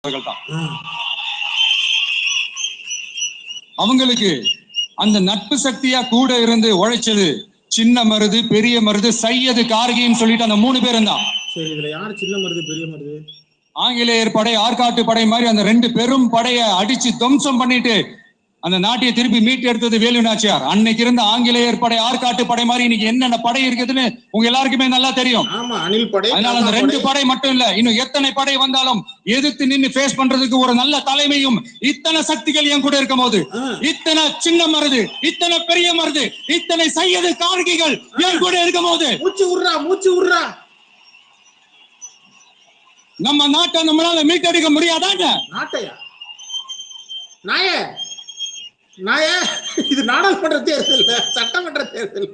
தான். அவங்களுக்கு அந்த நட்பு சக்தியா கூட இருந்து உழைச்சது சின்ன மருது, பெரிய மருது, சையது, கார்கின்னு சொல்லிட்டு அந்த 3 பேரும் தான். சரி, இதுல யார் சின்ன மருது பெரிய மருது? ஆங்கிலேயர் படை, ஆற்காட்டு படை மாதிரி அந்த 2 பெரும் படையை அடிச்சு துவம்சம் பண்ணிட்டு அந்த நாட்டையை திருப்பி மீட்டு எடுத்தது வேலு நாச்சியார். அன்னைக்கு இருந்த ஆங்கிலேயர் படை, ஆற்காட்டு படை மாதிரி இன்னைக்கு என்னென்ன படை இருக்குதுன்னு உங்க எல்லாருக்குமே நல்லா தெரியும். ஆமா, அணில் படை. அதனால அந்த 2 படை மட்டும் இல்ல, இன்னும் எத்தனை படை வந்தாலும் எதிர்த்து நின்று ஃபேஸ் பண்றதுக்கு ஒரு நல்ல தலைமையும் இத்தனை சக்திகள் என் கூட இருக்கும் போது, இத்தனை சின்ன மருது, இத்தனை பெரிய மருது, இத்தனை சையது, கார்கிகள் என் கூட இருக்கும் போது மூச்சு விடுறா நம்ம நாட்டை நம்மளால மீட்டெடுக்க முடியாதாங்க? நாட்டையா நாய இது நாடாளுமன்ற தேர்தல், சட்டமன்ற தேர்தல்.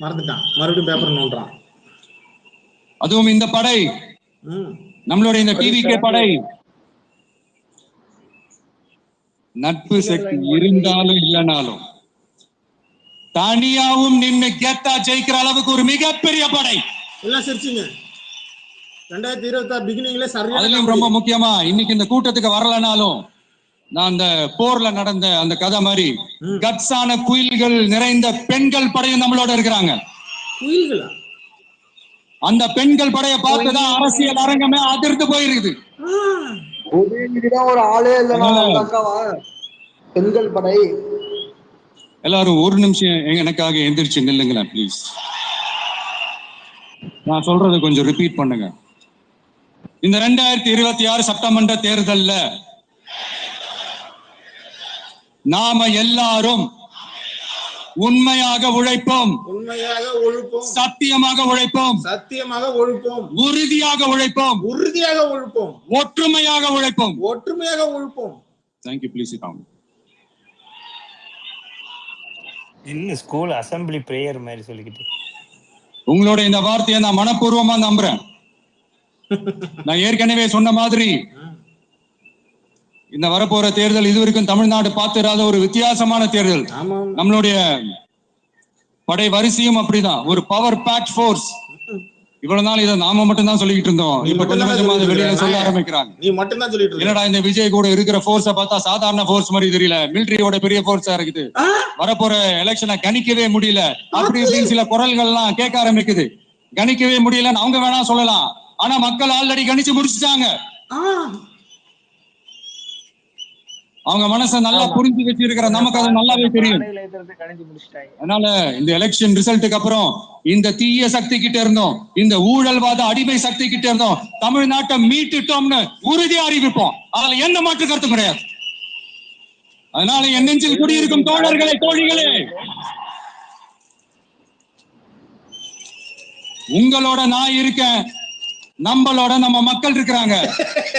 மறந்துட்டான், மறுபடியும் பேப்பர் நோண்டுறான். அதுவும் இந்த படை, நம்மளுடைய இந்த டிவிகே படை நட்பு சக்தி இருந்தாலும் இல்லைனாலும் தனியாவும் நின்று கெத்தா ஜெயிக்கிற அளவுக்கு ஒரு மிகப்பெரிய படை. எல்லாம் சிரிச்சுங்க. 2026 பிகினிங்ல சரியா. அதுலயும் ரொம்ப முக்கியமா இன்னைக்கு இந்த கூட்டத்துக்கு வரலனாலும் நான் அந்த போர்ல நடந்த அந்த கதை மாதிரி கட்ஸான குயில்கள் நிறைந்த பெண்கள் படையும் நம்மளோட இருக்கிறாங்க. குயில்களா? அந்த பெண்கள் படையை பார்த்துதான் அரசியல் அரங்கமே அதிர்ந்து போயிருக்குது. ஒரு ஆளே இல்ல பெண்கள் படை. எல்லாரும் ஒரு நிமிஷம் எனக்காக எந்திரிச்சு நில்லுங்களேன் ப்ளீஸ். நான் சொல்றதை கொஞ்சம் ரிப்பீட் பண்ணுங்க. இந்த 2026 சட்டமன்ற தேர்தல்ல நாம எல்லாரும் உண்மையாக உழைப்போம், சத்தியமாக உழைப்போம், உறுதியாக உழைப்போம், ஒற்றுமையாக உழைப்போம். தேங்க்யூ. Please sit down. என்ன ஸ்கூல் அசெம்பிளி பிரேயர் மாதிரி சொல்லிக்கிட்டு உங்களோட இந்த வார்த்தையை நான் மனப்பூர்வமா நம்புறேன். நான் ஏற்கனவே சொன்ன மாதிரி இந்த வரப்போற தேர்தல் இதுவரைக்கும் தமிழ்நாடு பார்த்திராத ஒரு வித்தியாசமான தேர்தல். நம்மளுடைய படை வரிசையும் அப்படிதான், ஒரு பவர் பேக் ஃபோர்ஸ். இவ்வளவு நாள் இதை நாம மட்டும் தான் சொல்லிட்டு இருந்தோம். இப்ப கொஞ்சம் கொஞ்சமா வெளியில சொல்ல ஆரம்பிக்கிறாங்க. நீ மட்டும் தான் சொல்லிட்டு என்னடா இந்த விஜய் கூட இருக்கிற ஃபோர்ஸ பார்த்தா சாதாரண ஃபோர்ஸ் மாதிரி தெரியல, மிலிட்டரியோட பெரிய ஃபோர்ஸா இருக்குது, வரப்போற எலெக்ஷனை கணிக்கவே முடியல, அப்படி இப்படின்னு சில குரல்கள்லாம் கேட்க ஆரம்பிக்குது. கணிக்கவே முடியலன்னு அவங்க வேணா சொல்லலாம், ஆனா மக்கள் ஆல்ரெடி கணிச்சு முடிச்சுட்டாங்க. அவங்க மனசை நல்லா புரிஞ்சு வச்சிருக்கிற நமக்கு அது நல்லாவே தெரியும். அதனால இந்த எலெக்ஷன் ரிசல்ட்டுக்கு அப்புறம் இந்த தீய சக்தி கிட்ட இருந்தோம், இந்த ஊழல்வாத அடிமை சக்தி கிட்ட இருந்தோம், தமிழ்நாட்டை மீட்டுட்டோம்னு உறுதியா அறிவிப்போம். அதுல எந்த மாற்று கருத்து கிடையாது. அதனால என் நெஞ்சில் குடியிருக்கும் தோழர்களே, தோழிகளே, உங்களோட நான் இருக்கேன், நம்மளோட நம்ம மக்கள் இருக்கிறாங்க.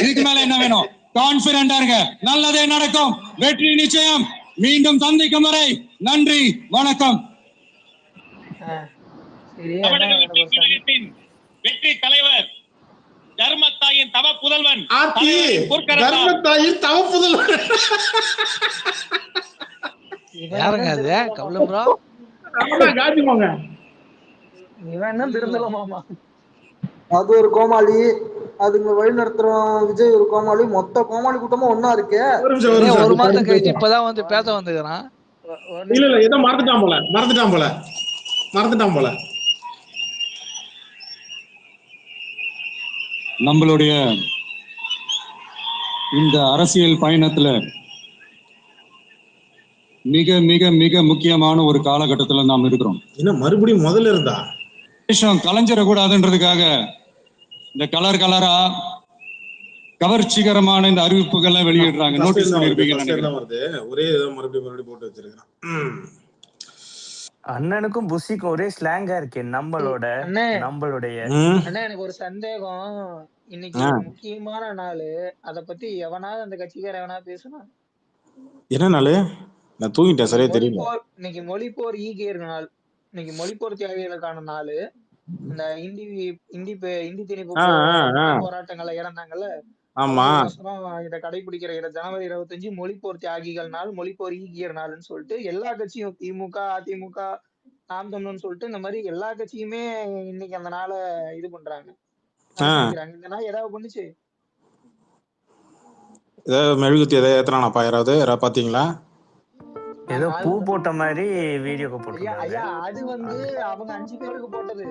இதுக்கு மேல என்ன வேணும்? கான்பிடண்டா இருங்க, நல்லதே நடக்கும், வெற்றி நிச்சயம். மீண்டும் சந்திக்கும் வரை நன்றி, வணக்கம். வெற்றி தலைவர் தர்மத்தாயின் தவ புதல்வன், தர்மத்தாயின் தவ புதல்வன் யாருங்க அது? கவலம்ரா காதி போங்க. இவன் திருந்தலமாமா, அது ஒரு கோமாளி, அதுங்க வழி நடத்துறோம். விஜய் ஒரு கோமாளி, மொத்த கோமாளி கூட்டமா ஒன்னா இருக்கு. ஒரு மாதம் கழிச்சு இப்பதான் வந்து பேச வந்துக்கிறான். இல்ல ஏதோ மறந்துட்டான் போல. நம்மளுடைய இந்த அரசியல் பயணத்துல மிக மிக மிக முக்கியமான ஒரு காலகட்டத்துல நாம் இருக்கிறோம். இன்னும் மறுபடியும் முதல்ல இருந்தா கலைஞ்சிடக்கூடாதுன்றதுக்காக இந்த கலரா கவர்ச்சிகரமான இந்த அறிவிப்புகளை வெளியிடுறாங்க. நோட்டீஸ் பண்ணிருப்பீங்க. ஒரே மறுபடியும் போட்டு வச்சிருக்கான். அண்ணனுக்கும் புஷிக்கும் ஒரே ஸ்லாங்கா இருக்கு. நம்மளுடைய எனக்கு ஒரு சந்தேகம். இன்னைக்கு முக்கியமான நாள், அத பத்தி எவனாவது அந்த கட்சிக்கார எவனா பேசுனா? என்ன நாள்? நான் தூங்கிட்டேன், சரியா தெரியல. இன்னைக்கு மொழிப்போர் ஈகேர் நாள், இன்னைக்கு மொழிப்போர் தியாகிகளுக்கான நாள். இந்த இந்தி திணிப்பு போராட்டங்களை இறந்தாங்கல்ல, இத கடைபிடிக்கிற ஜனவரி 25 மொழிப்போர் தியாகிகள் நாள், மொழிப்போர் ஈகியர் நாள்னு சொல்லிட்டு எல்லா கட்சியும், திமுக, அதிமுக, நாம் தமிழர்னு சொல்லிட்டு இந்த மாதிரி எல்லா கட்சியுமே இன்னைக்கு அந்த நாளை இது பண்றாங்க, அனுசரிக்கிறாங்க. இந்த நாள் ஏதாவது பண்ணுச்சு? ஏதாவது மெழுகுத்தி எதாவது ஏத்துறானாப்பா யாராவது பாத்தீங்களா? ஏதோ அது பூ போட்ட மாதிரி வீடியோக்கு ஐயா போட்டிருந்தாங்க. ஐயா அது வந்து அவங்க 5 பேருக்கு போட்டது.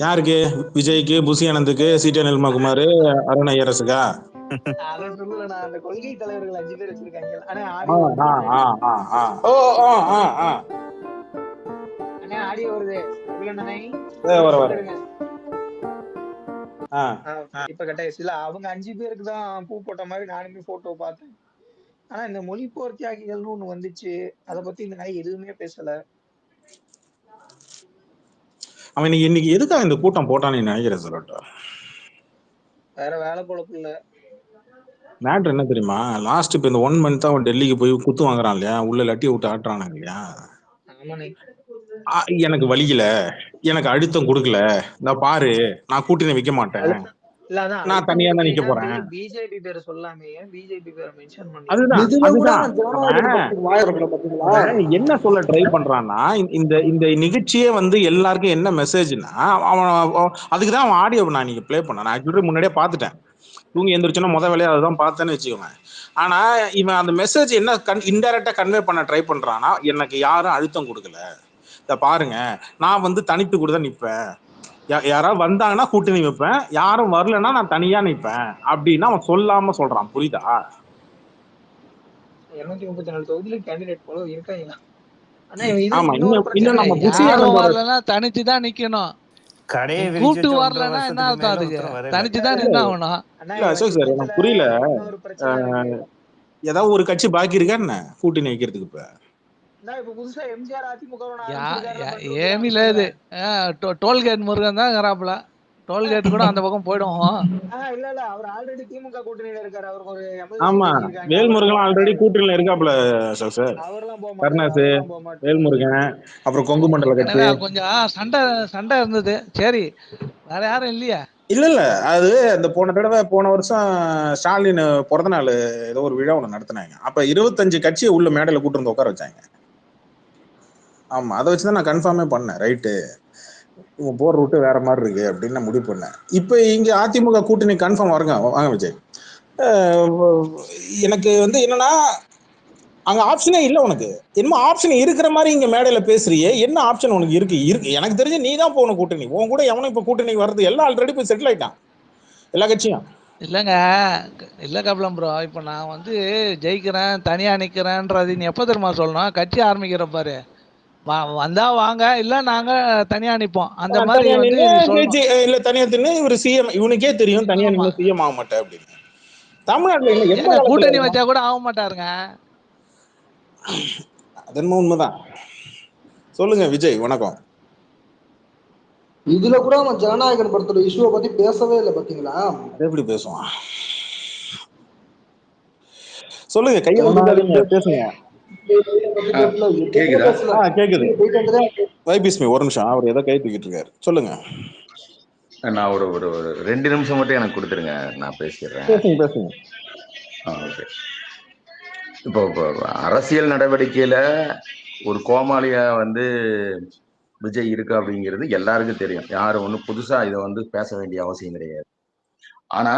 யாருக்கு? விஜய்க்கு, புசி ஆனந்துக்கு, சிடி நிர்மகுமார், அருண் ஐயரசுக்கா? அதை சொல்லல, நான் அந்த கொள்கை தலைவர்கள் 5 பேர் வச்சிருக்காங்க. ஆனா ஆ, ஆடியோ ஆ, வந்துருச்சு. ஆ, ஆ, ஆ. ஓ, ஆ, ஆ, ஆ. அண்ணே ஆடியோ வருது. அண்ணே வர. இருங்க. இப்ப கட்டாயிடுச்சு. இல்ல அவங்க 5 பேருக்கு தான் பூ போட்ட மாதிரி நானுமே போட்டோ பார்த்தேன். ஆனா இந்த மொழி போர் தியாகிகள்னு ஒண்ணு வந்துச்சு, அத பத்தி இந்த நாய் எதுவுமே பேசல. அவன் இன்னைக்கு எதுக்காக இந்த கூட்டம் போட்டான்னு நினைக்கிறேன் சொல்லட்டும். வேற வேலை பொழப்பு இல்ல. மேட்ரு என்ன தெரியுமா? லாஸ்ட் இப்ப இந்த 1 மந்த் அவன் டெல்லிக்கு போய் குத்து வாங்குறான் இல்லையா, உள்ள லட்டி விட்டு ஆட்டுறானுங்க இல்லையா. ஆமாண்ணே. எனக்கு வலிக்கல, எனக்கு அழுத்தம் கொடுக்கல, இந்த பாரு நான் கூட்டணி வைக்க மாட்டேன், இல்ல அதான் நான் அழுத்தம் தனியா தான் நிக்க கொடுக்கலைன்னா போறேன். பிஜேபி பேரை சொல்லாமே பிஜேபி பேரை மென்ஷன் பண்ணல. அதுதான் இதுல கூட அதுதான் நான் ஜனநாயகன் படத்துக்கு வாயிறப்பல பாத்தீங்களா? அவன் என்ன சொல்ல ட்ரை பண்றான்னா, இந்த இந்த நிகழ்ச்சியே வந்து எல்லாருக்கும் என்ன மெசேஜ்னா, அதுக்குதான் அவன் ஆடியோ நான் நீங்க ப்ளே பண்ண. நான் ஆக்சுவலி முன்னாடியே பார்த்துட்டேன், தூங்கி எந்திரிச்சோன்னா முத வேலையை அதுதான் பார்த்தேன்னு வச்சுக்கோங்க. ஆனா இவன் அந்த மெசேஜ் என்ன இன்டைரக்டா கன்வே பண்ண ட்ரை பண்றான்னா, எனக்கு யாரும் அழுத்தம் கொடுக்கல, இத பாருங்க நான் வந்து தனித்து கூட தான் நிப்பேன், யாராவது வந்தாங்கன்னா கூட்டணி வைப்பேன், யாரும் வரலன்னா நான் தனியா நிப்பேன் அப்படின்னு அவன் சொல்லாம சொல்றான். புரியுதா? 234 தொகுதியில கேண்டிடேட் போல இருக்காங்க. ஆனா ஆமா, இன்னொரு இன்னும் நம்ம புசி யாரும் ஆனந்தோட வரலன்னா தனிச்சு தான் நிக்கணும். கடையை கூட்டு விரிச்சு வரலன்னா என்ன அர்த்தம்? அதுக்கு தனிச்சு தான் இல்ல நின்று ஆகணும். இல்ல அசோக் சார், எனக்கு புரியல. இன்னொரு பிரச்சனை இருக்கு. ஏதாவது ஒரு கட்சி பாக்கி இருக்கா என்ன கூட்டணி வைக்கிறதுக்கு? இப்ப புதுசா எம்ஜிஆர் அதிமுக ஏமி లేదు. டோல்கேட் முருகன் தான் இருக்கிறாப்புல. டோல்கேட் கூட அந்த பக்கம் போயிடுவோம். இல்ல இல்ல அவர் ஆல்ரெடி திமுக கூட்டணியில இருக்காரு. அவருக்கு ஒரு ஆமா, வேல்முருகன் ஆல்ரெடி கூட்டணியில இருக்காப்புல அசோக் சார். அவர்லாம் போக கருணாசு, மாட்டாரு. வேல்முருகன், அப்புறம் கொங்கு மண்டல கட்சி. கொஞ்சம் சண்டை இருந்தது. சரி, வேற யாரும் இல்லையா? இல்ல இல்ல, அது அந்த போன வருஷம் ஸ்டாலின் பிறந்த நாள் ஏதோ ஒரு விழா ஒண்ணு நடத்தினாங்க. அப்ப 25 கட்சியை உள்ள மேடையில கூட்டு வந்து உட்கார வச்சாங்க. ஆமா, அதை வச்சுதான் நான் கன்ஃபார்மே பண்ணேன். ரைட்டு, இவன் போற ரூட்டு வேற மாதிரி இருக்கு அப்படின்னு நான் முடிவு பண்ணேன். இப்ப இங்க அதிமுக கூட்டணி கன்ஃபார்ம் வாங்க விஜய். எனக்கு வந்து என்னன்னா, அங்க ஆப்ஷனே இல்ல உனக்கு. என்னமோ ஆப்ஷன் இருக்கிற மாதிரி இங்க மேடையில பேசுறியே, என்ன ஆப்ஷன் உனக்கு இருக்கு? எனக்கு தெரிஞ்சு நீ தான் போகணும் கூட்டணி. உன் கூட எவனும் இப்ப கூட்டணி வர்றது எல்லாம் ஆல்ரெடி போய் செட்டில் ஆயிட்டான் எல்லா கட்சியும். இல்லைங்க, இல்லை கபிலம் ப்ரோ, இப்போ நான் வந்து ஜெயிக்கிறேன் தனியா நிக்கிறேன்றது நீ எப்போ தெரியுமா சொல்லணும்? கட்சி ஆரம்பிக்கிற பாரு, வந்தா வாங்க, இல்ல நாங்க தனியா நிப்போம், அந்த மாதிரி வந்து இல்ல தனியா தின்னு இவரு சிஎம், இவனுக்கே தெரியும் தனியா நின்று சிஎம் ஆக மாட்டேன் அப்படின்னு. தமிழ்நாட்டுல என்ன எந்த கூட்டணி வச்சா கூட ஆக மாட்டாருங்க. அது உண்மைதான். சொல்லுங்க விஜய், வணக்கம். இதுல கூட அவன் ஜனநாயகன் படத்தோட இஷ்யூவை பத்தி பேசவே இல்லை பாத்தீங்களா? அது எப்படி பேசுவான்? சொல்லுங்க, கையில பேசுங்க. கேக்குது. வைபிஸ்மி ஒரு நிமிஷம், அவர் ஏதோ கை தூக்கிட்டு இருக்காரு, சொல்லுங்க. நான் ஒரு ஒரு 2 நிமிஷம் மட்டும் எனக்கு கொடுத்துருங்க, நான் பேசிடுறேன். பேசுங்க. ஓகே. இப்போ அரசியல் நடவடிக்கையில ஒரு கோமாளியா வந்து விஜய் இருக்கு அப்படிங்கிறது எல்லாருக்கும் தெரியும். யாரும் ஒன்றும் புதுசா இதை வந்து பேச வேண்டிய அவசியம் கிடையாது. ஆனா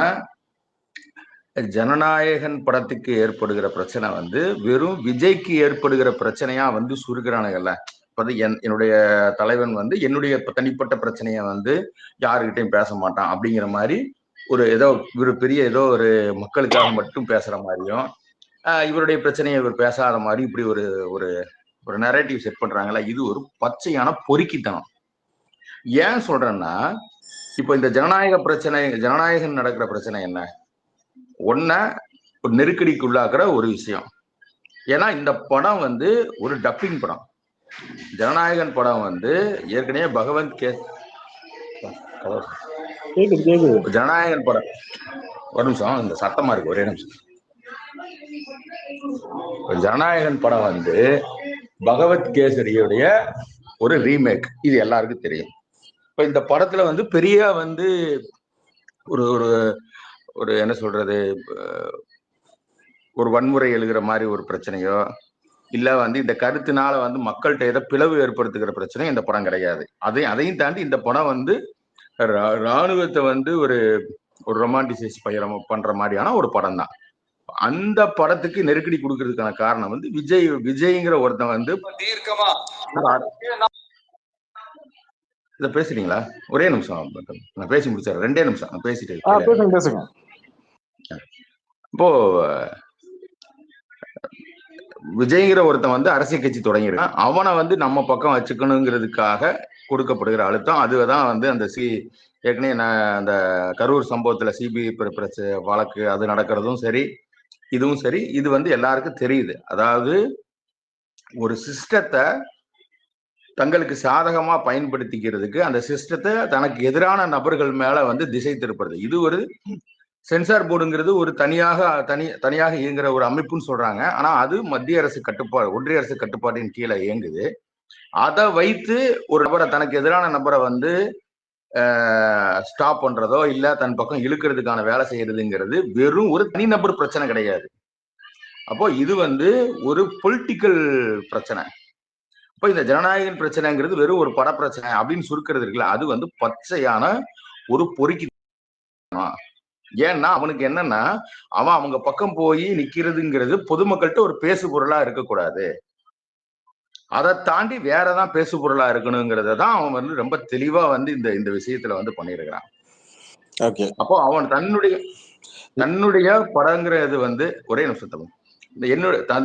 ஜனநாயகன் படத்துக்கு ஏற்படுகிற பிரச்சனை வந்து வெறும் விஜய்க்கு ஏற்படுகிற பிரச்சனையா வந்து சுருக்கிறானுங்கல்ல. என்னுடைய தலைவன் வந்து என்னுடைய தனிப்பட்ட பிரச்சனைய வந்து யாருக்கிட்டையும் பேச மாட்டான் அப்படிங்கிற மாதிரி ஏதோ ஒரு பெரிய ஏதோ ஒரு மக்களுக்காக மட்டும் பேசுற மாதிரியும், இவருடைய பிரச்சனையை இவர் பேசாத மாதிரி இப்படி ஒரு ஒரு ஒரு நரேட்டிவ் செட் பண்றாங்கல்ல. இது ஒரு பச்சையான பொறுக்கித்தனம். ஏன் சொல்றேன்னா, இப்போ இந்த ஜனநாயகன் நடக்கிற பிரச்சனை என்ன? ஒரு நெருக்கடிக்குள்ளாக்குற ஒரு விஷயம். ஏன்னா இந்த படம் வந்து ஒரு டப்பிங் படம். ஜனநாயகன் படம் வந்து ஏற்கனவே ஜனநாயகன் படம், ஒரு நிமிஷம், இந்த சத்தமா இருக்கு, ஒரே நிமிஷம். ஜனநாயகன் படம் வந்து பகவத் கேசரியுடைய ஒரு ரீமேக், இது எல்லாருக்கும் தெரியும். இப்ப இந்த படத்துல வந்து பெரிய வந்து ஒரு ஒரு என்ன சொல்றது, ஒரு வன்முறை எழுகிற மாதிரி ஒரு பிரச்சனையோ, இல்ல வந்து இந்த கருத்தினால வந்து மக்கள்கிட்ட ஏதோ பிளவு ஏற்படுத்துகிற பிரச்சனை இந்த படம் கிடையாது. அதையும் தாண்டி இந்த படம் வந்து ராணுவத்தை வந்து ஒரு ரொமான்டிசைஸ் பண்ற மாதிரியான ஒரு படம் தான். அந்த படத்துக்கு நெருக்கடி கொடுக்கறதுக்கான காரணம் வந்து விஜய்ங்கிற ஒருத்தன் வந்து தீர்க்கமா இத பேசுறீங்களா? ஒரே நிமிஷம் நான் பேசி முடிச்சாரு. 2 நிமிஷம் நான் பேசிட்டு பேசுங்க. இப்போ விஜய்ங்கிற ஒருத்தன் வந்து அரசியல் கட்சி தொடங்கியிருக்கான். அவனை வந்து நம்ம பக்கம் வச்சுக்கணுங்கிறதுக்காக கொடுக்கப்படுகிற அழுத்தம். அதுதான் வந்து அந்த ஏற்கனவே அந்த கரூர் சம்பவத்துல சிபிஐ வழக்கு அது நடக்கிறதும் சரி, இதுவும் சரி. இது வந்து எல்லாருக்கும் தெரியுது. அதாவது ஒரு சிஸ்டத்தை தங்களுக்கு சாதகமா பயன்படுத்திக்கிறதுக்கு அந்த சிஸ்டத்தை தனக்கு எதிரான நபர்கள் மேல வந்து திசை திருப்புறது. இது ஒரு சென்சார் போர்டுங்கிறது ஒரு தனியாக இயங்குற ஒரு அமைப்புன்னு சொல்றாங்க. ஆனா அது மத்திய அரசு கட்டுப்பாடு, ஒன்றிய அரசு கட்டுப்பாட்டின் கீழே இயங்குது. அதை வைத்து ஒரு நபரை, தனக்கு எதிரான நபரை வந்து ஸ்டாப் பண்றதோ இல்ல தன் பக்கம் இழுக்கிறதுக்கான வேலை செய்யறதுங்கிறது வெறும் ஒரு தனிநபர் பிரச்சனை கிடையாது. அப்போ இது வந்து ஒரு பொலிட்டிக்கல் பிரச்சனை. இப்போ இந்த ஜனநாயக பிரச்சனைங்கிறது வெறும் ஒரு பட பிரச்சனை அப்படின்னு சுருக்கிறது இருக்குல்ல, அது வந்து பச்சையான ஒரு பொறுக்கி. ஏன்னா அவனுக்கு என்னன்னா, அவங்க பக்கம் போய் நிக்கிறதுங்கிறது பொதுமக்கள்கிட்ட ஒரு பேசு பொருளா இருக்கக்கூடாது, அதை தாண்டி வேறதான் பேசு பொருளா இருக்கணுங்கிறத தான் அவன் வந்து ரொம்ப தெளிவா வந்து இந்த விஷயத்துல வந்து பண்ணியிருக்கிறான். அப்போ அவன் தன்னுடைய படங்கிறது வந்து ஒரே நிமிஷம்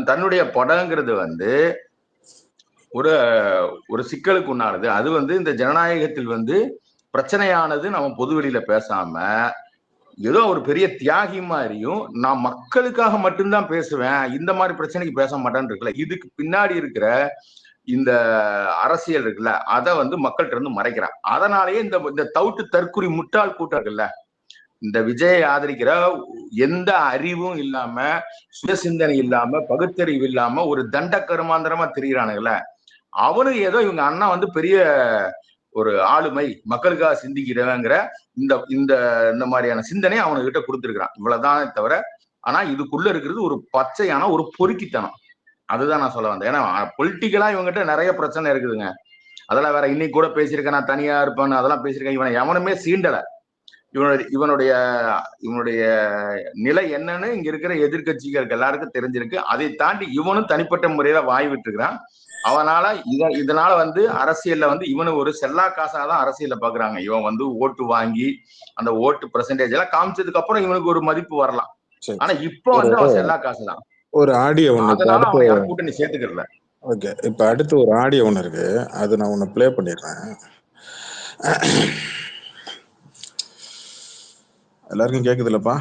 தன்னுடைய படங்கிறது வந்து ஒரு சிக்கலுக்கு உண்டானது. அது வந்து இந்த ஜனநாயகத்தில் வந்து பிரச்சனையானது நம்ம பொதுவெளியில பேசாம ஏதோ ஒரு பெரிய தியாகி மாதிரியும் நான் மக்களுக்காக மட்டும்தான் பேசுவேன், இந்த மாதிரி பிரச்சனைக்கு பேச மாட்டேன்னு இருக்குல்ல, இதுக்கு பின்னாடி இருக்கிற இந்த அரசியல் இருக்குல்ல, அதை வந்து மக்கள்கிட்ட இருந்து மறைக்கிறான். அதனாலேயே இந்த தவுட்டு தற்குறி முட்டாள் கூட்டம் இருக்குல்ல, இந்த விஜயை ஆதரிக்கிற எந்த அறிவும் இல்லாம, சுயசிந்தனை இல்லாம, பகுத்தறிவு இல்லாம ஒரு தண்ட கருமாந்திரமா தெரிகிறானுங்கல்ல, அவனு ஏதோ இவங்க அண்ணா வந்து பெரிய ஒரு ஆளுமை, மக்களுக்காக சிந்திக்கிறவங்கிற இந்த மாதிரியான சிந்தனை அவனுக்கிட்ட கொடுத்துருக்கிறான். இவ்வளவுதானே தவிர, ஆனா இதுக்குள்ள இருக்கிறது ஒரு பச்சையான ஒரு பொறுக்கித்தனம். அதுதான் நான் சொல்ல வந்தேன். ஏன்னா பொலிட்டிக்கலா இவங்ககிட்ட நிறைய பிரச்சனை இருக்குதுங்க. அதெல்லாம் வேற இன்னைக்கு கூட பேசியிருக்கேன், நான் தனியா இருப்பேன்னு அதெல்லாம் பேசியிருக்கேன். இவனை எவனுமே சீண்டல. இவனுடைய நிலை என்னன்னு இங்க இருக்கிற எதிர்கட்சிகளுக்கு எல்லாருக்கும் தெரிஞ்சிருக்கு. அதை தாண்டி இவனும் தனிப்பட்ட முறையில வாய் விட்டுருக்கிறான். அவனால இதனால வந்து அரசியல்ல வந்து இவனு ஒரு செல்லா காசாதான் அரசியல்ல பாக்குறாங்க. இவன் வந்து ஓட்டு வாங்கி அந்த ஓட்டு பெர்சன்டேஜ் எல்லாம் காமிச்சதுக்கு அப்புறம் இவனுக்கு ஒரு மதிப்பு வரலாம். ஆனா இப்ப வந்து அவன் செல்லா காசுதான். ஒரு ஆடியோ அதனால அவன் யாரும் கூட்டணி சேர்த்துக்கல. ஓகே, இப்ப அடுத்து ஒரு ஆடியோ ஒண்ணு இருக்கு, அது நான் உன்னை பிளே பண்ணிடுறேன். எல்லாருக்கும் கேக்குதுல்லப்பா?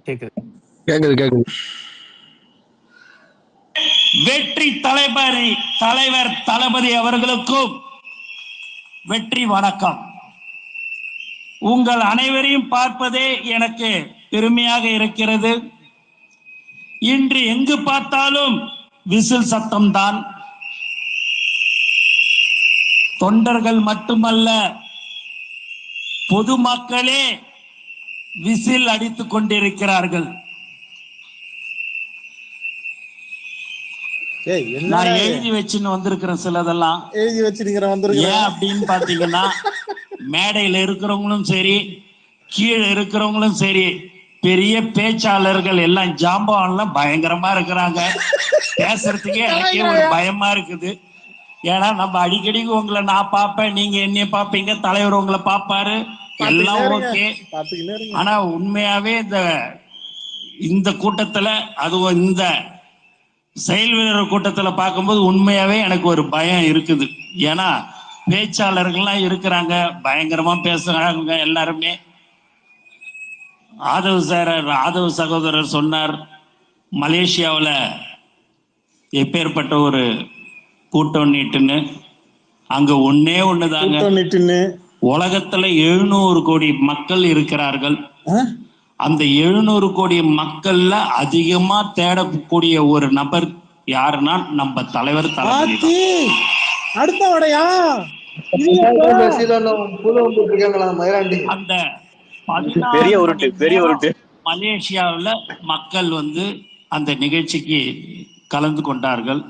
கேக்குது. வெற்றி தலைவர் தளபதி அவர்களுக்கும் வெற்றி வணக்கம். உங்கள் அனைவரையும் பார்ப்பதே எனக்கு பெருமையாக இருக்கிறது. இன்று எங்கு பார்த்தாலும் விசில் சத்தம்தான். தொண்டர்கள் மட்டுமல்ல, பொதுமக்களே விசில் அடித்துக் கொண்டிருக்கிறார்கள். நான் எழுதி வச்சுன்னு வந்திருக்கிறேன் சிலதெல்லாம். ஏன் அப்படின்னு பாத்தீங்கன்னா, மேடையில இருக்கிறவங்களும் சரி, கீழே இருக்கிறவங்களும் சரி, பெரிய பேச்சாளர்கள் எல்லாம் ஜாம்பவான்லாம் பயங்கரமா இருக்கிறாங்க. பேசுறதுக்கே எனக்கே ஒரு பயமா இருக்குது. ஏன்னா நம்ம அடிக்கடி உங்களை நான் பார்ப்பேன், நீங்க என்னைய பார்ப்பீங்க, தலைவர் உங்களை பார்ப்பாரு, எல்லாம் ஓகே. ஆனா உண்மையாவே இந்த கூட்டத்துல, அதுவும் இந்த செயல் வீரர் கூட்டத்துல பார்க்கும்போது உண்மையாவே எனக்கு ஒரு பயம் இருக்குது. ஏன்னா பேச்சாளர்கள்லாம் இருக்கிறாங்க, பயங்கரமா பேசுறாங்க எல்லாருமே. ஆதவ் சகோதரர் சொன்னார், மலேசியாவில் எப்பேற்பட்ட ஒரு கூட்டம் நீட்டுன்னு. அங்க ஒன்னே ஒண்ணுதாங்க, உலகத்துல 700 கோடி மக்கள் இருக்கிறார்கள். அந்த 700 கோடி மக்கள்ல அதிகமா தேடக்கூடிய ஒரு நபர் யாருன்னா நம்ம தலைவர் தளபதி. அந்த 14 மலேசியாவில் மக்கள் வந்து அந்த நிகழ்ச்சிக்கு கலந்து கொண்டார்கள்.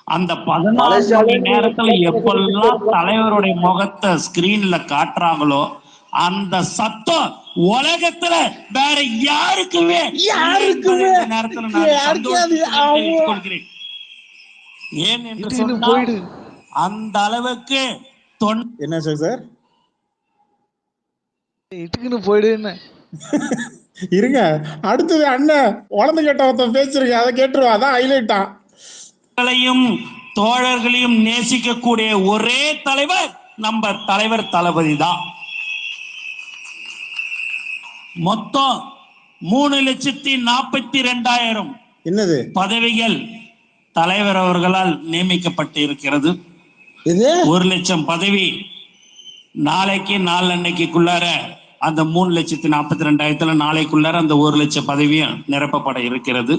அந்த 14 மணி நேரத்துல எப்பெல்லாம் தலைவருடைய முகத்தை ஸ்கிரீன்ல காட்டுறாங்களோ அந்த சத்தம் உலகத்துல வேற யாருக்குமே இந்த நேரத்துல நான் சந்தோஷம் கொள்கிறேன். ஏன் என்று சொன்னால் அந்த அளவுக்கு என்ன சார் இட்டுக்குன்னு போயிடுன்னு இருங்க, அடுத்தது அண்ணன் உடந்து கேட்ட ஒருத்தன் பேசிருக்க, அதை கேட்டுருவா, அதான் ஹைலைட்டா. தோழர்களையும் நேசிக்கக்கூடிய ஒரே தலைவர் நம்ம தலைவர் தளபதி தான். மொத்தம் 3,42,000 என்னது பதவிகள் தலைவர் அவர்களால் நியமிக்கப்பட்டு இருக்கிறது. 1,00,000 பதவி நாளைக்கு நாளன்னைக்குள்ளார அந்த 3,42,000 நாளைக்குள்ளார அந்த 1,00,000 பதவியும் நிரப்பப்பட இருக்கிறது.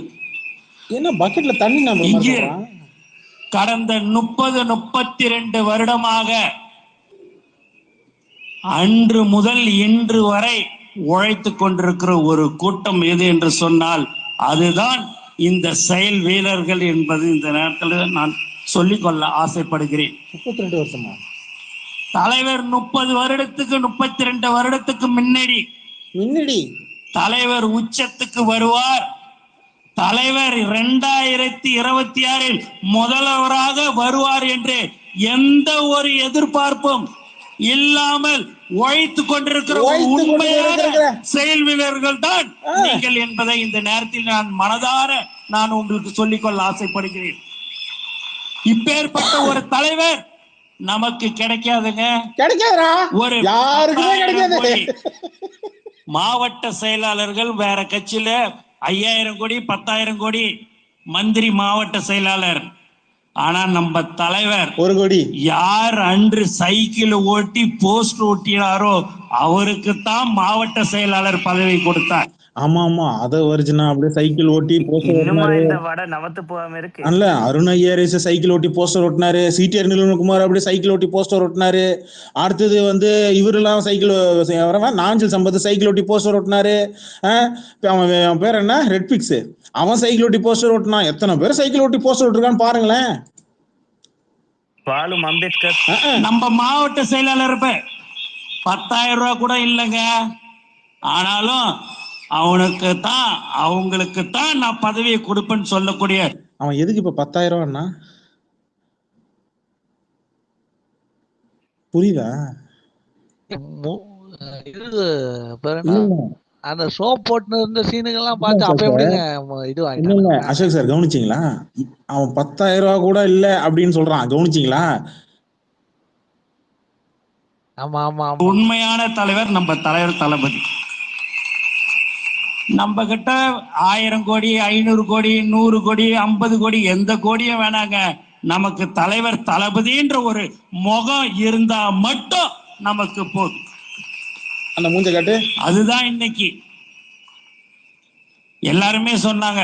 என்ன பக்கெட்ல தண்ணி இங்கே கடந்த 32 வருடமாக அன்று முதல் இன்று வரை உழைத்து கொண்டிருக்கிற ஒரு கூட்டம் எது என்று சொன்னால் அதுதான் இந்த செயல் வீரர்கள் என்பது இந்த நேரத்தில் நான் சொல்லிக்கொள்ள ஆசைப்படுகிறேன். 32 வருஷமா தலைவர் 30 வருடத்துக்கு 32 வருடத்துக்கு முன்னாடி தலைவர் உச்சத்துக்கு வருவார். தலைவர் 2026 முதல்வராக வருவார் என்று எந்த ஒரு எதிர்பார்ப்பும் இல்லாமல் உழைத்து கொண்டிருக்கிற உண்மையான செயல் வீரர்கள் தான் நீங்கள் என்பதை இந்த நேரத்தில் நான் மனதார நான் உங்களுக்கு சொல்லிக்கொள்ள ஆசைப்படுகிறேன். இப்பேற்பட்ட ஒரு தலைவர் நமக்கு கிடைக்காதுங்க, ஒரு மாவட்ட செயலாளர்கள் வேற கட்சியில 5,000 கோடி 10,000 கோடி மந்திரி மாவட்ட செயலாளர். ஆனா நம்ம தலைவர் 1 கோடி யார் அன்று சைக்கிள் ஓட்டி போஸ்ட் ஓட்டினாரோ அவருக்கு தான் மாவட்ட செயலாளர் பதவி கொடுத்தார். ஆமா ஆமா, அத ஒரிஜினா அப்படியே சைக்கிள் ஓட்டி போஸ்டர் ஓட்டினாரு. இந்த வடை நவத்து போகாம இருக்கு. அல்ல, அருண் ஐஆர்எஸ் சைக்கிள் ஓட்டி போஸ்டர் ஓட்டினாரு. சிடிஆர் நிலவகுமார் அப்படியே சைக்கிள் ஓட்டி போஸ்டர் ஓட்டினாரு. அடுத்தது வந்து இவரெல்லாம் சைக்கிள் நாஞ்சில் சம்பத் சைக்கிள் ஓட்டி போஸ்டர் ஓட்டினாரு. அவன் பேர் என்ன, ரெட் பிக்ஸ், அவன் சைக்கிள் ஓட்டி போஸ்டர் ஓட்டினான். எத்தனை பேர் சைக்கிள் ஓட்டி போஸ்டர் ஓட்டிருக்கான்னு பாருங்களேன். பாலும் அம்பேத்கர் நம்ம மாவட்ட செயலாளர் 10,000 ரூபாய் கூட இல்லைங்க. ஆனாலும் அவங்களுக்கு தான் நான் பதவியை கொடுப்பேன்னு சொல்லக்கூடிய அவன் எதுக்கு இப்ப 10,000 ரூபாய்னா புரியுதா? அந்த சோப் போட்டு இருந்த சீனுங்கெல்லாம் பார்த்து அப்ப எப்படிங்க இது இல்ல அசோக் சார் கவனிச்சிங்களா? அவன் 10,000 ரூபாய் கூட இல்ல அப்படின்னு சொல்றான், கவனிச்சிங்களா? ஆமா ஆமா, உண்மையான தலைவர் நம்ம தலைவர் தளபதி. நம்ம கிட்ட 1000 கோடி 500 கோடி 100 கோடி 50 கோடி எந்த கோடியும் வேணாங்க. நமக்கு தலைவர் தளபதின்ற ஒரு முகம் இருந்தா மட்டும் நமக்கு போதும். அந்த மூஞ்ச காட்டு. அதுதான் இன்னைக்கு எல்லாருமே சொன்னாங்க,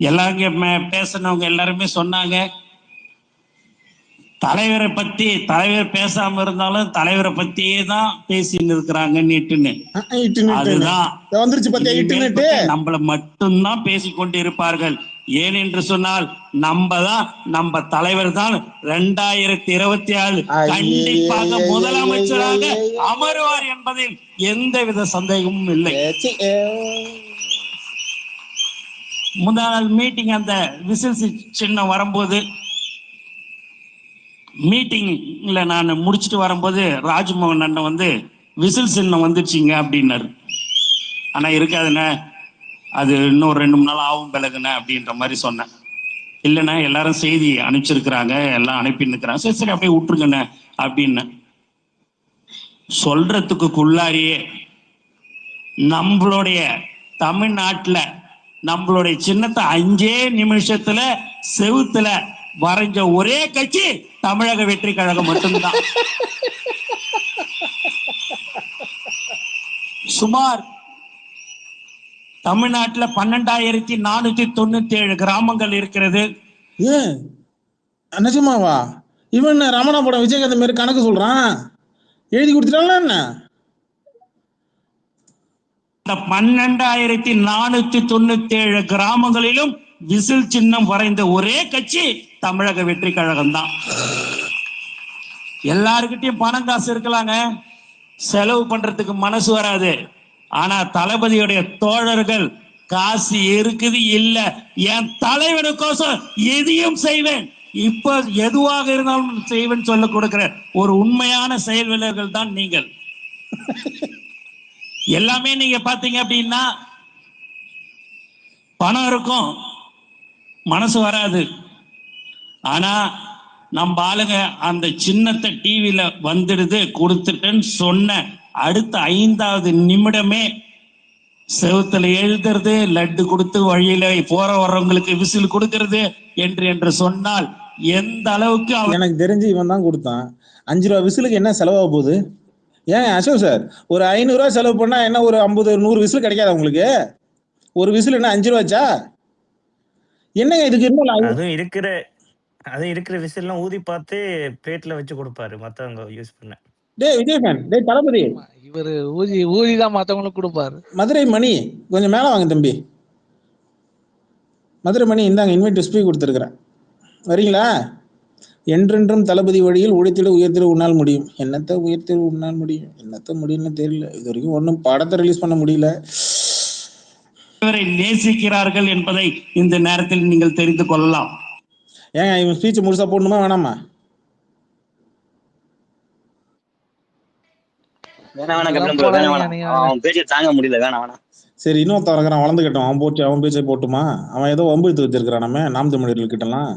எல்லாரும் பேசினவங்க எல்லாருமே சொன்னாங்க, தலைவரை பத்தி தலைவர் பேசாம இருந்தாலும் தலைவரை பத்தியே தான் பேசின்னு இருக்கிறாங்கன்னு. அதுதான் நம்மள மட்டும்தான் பேசிக்கொண்டு இருப்பார்கள். ஏன் என்று சொன்னால் நம்ம தலைவர் தான் 2026 கண்டிப்பாக முதலமைச்சராக அமருவார் என்பதில் எந்தவித சந்தேகமும் இல்லை. முந்தா நாள் மீட்டிங் அந்த விசில் சின்னம் வரும்போது மீட்டிங்ல நான் முடிச்சுட்டு வரும்போது ராஜ்மோகன் அண்ணன் வந்து விசில் சின்னம் வந்துருச்சிங்க அப்படின்னாரு. ஆனா இருக்காதுண்ணே, அது இன்னும் 2-3 நாள் ஆகும் பிறகுண்ணே அப்படின்ற மாதிரி சொன்னேன். இல்லைண்ணே எல்லாரும் செய்தி அனுப்பிச்சிருக்கிறாங்க, எல்லாம் அனுப்பின்னு இருக்கிறாங்க, சரி சரி அப்படியே விட்டுருங்கண்ணே அப்படின்னு சொல்றதுக்குள்ளாரியே நம்மளுடைய தமிழ்நாட்டுல நம்மளுடைய சின்னத்தை 5 நிமிஷத்துல செவுத்துல வரைஞ்ச ஒரே கட்சி தமிழக வெற்றி கழகம் மட்டும்தான். சுமார் தமிழ்நாட்டுல 12,497 கிராமங்கள் இருக்கிறது. நிஜமாவா? இவன் ரமணாபுரம் விஜயகாந்த் மாரி கணக்கு சொல்றான், எழுதி கொடுத்துட்டாங்களா என்ன? இந்த 12,497 கிராமங்களிலும் விசில் சின்னம் வரைந்த ஒரே கட்சி தமிழக வெற்றி கழகம் தான். எல்லாருக்கிட்டையும் பணம் காசு இருக்கலாங்க, செலவு பண்றதுக்கு மனசு வராது. ஆனா தளபதியுடைய தோழர்கள் காசு இருக்குது இல்ல, என் தலைவனுக்கோசம் எதையும் செய்வேன், இப்ப எதுவாக இருந்தாலும் செய்வேன் சொல்ல கொடுக்கிற ஒரு உண்மையான செயல் வீரர்கள் தான் நீங்கள். எல்லாமே நீங்க பாத்தீங்க அப்படின்னா பணம் இருக்கும், மனசு வராது. ஆனா நம்ம ஆளுங்க அந்த சின்னத்தை டிவியில வந்துடுது கொடுத்துட்டேன்னு சொன்ன அடுத்த 5வது நிமிடமே செவுத்துல எழுதுறது, லட்டு கொடுத்து வழியில போற வர்றவங்களுக்கு விசில் கொடுக்கறது என்று சொன்னால் எந்த அளவுக்கு எனக்கு தெரிஞ்சு இவன் தான் கொடுத்தான். 5 ரூபா விசிலுக்கு என்ன செலவாக போகுது? ஏன் அசோக் சார், ஒரு 500 ரூபா செலவு பண்ணா என்ன ஒரு 50-100 விசில் கிடைக்காது உங்களுக்கு? ஒரு விசில் என்ன 5 ரூபாச்சா? என்னங்க இதுக்கு இன்னும் அதுவும் இருக்கிற விசில்லாம் ஊதி பார்த்து பிளேட்ல வச்சு கொடுப்பாரு மத்தவங்க யூஸ் பண்ண. டேய் விஜய் ஃபேன், டேய் தளபதி, இவரு ஊதி தான் மத்தவங்களுக்கு கொடுப்பாரு. மதுரை மணி கொஞ்சம் மேல வாங்க தம்பி. மதுரை மணி இந்தாங்க, இன்வைட் ஸ்பீக் கொடுத்துருக்குறேன், வரீங்களா? என்றென்றும் தளபதி வழியில் உழைத்திட உயர்த்திட உன்னால் முடியும். என்னத்தை உயர்த்திட உன்னால் முடியும், என்னத்த முடியும்னு தெரியல. இது வரைக்கும் ஒன்றும் படத்தை ரிலீஸ் பண்ண முடியல. நேசிக்கிறார்கள் என்பதை இந்த நேரத்தில் நீங்கள் தெரிந்து கொள்ளலாம். ஏங்க இவன் ஸ்பீச் முழுசா போடணுமா வேணாமா? சரி, இன்னொருத்த வரங்கிறான் வளர்ந்துக்கிட்டோம், அவன் பேச்சை போட்டுமா? அவன் ஏதோ வம்பு எடுத்து வச்சிருக்கிறான் நம்ம நாம் தமிழர்கள் கிட்டலாம்.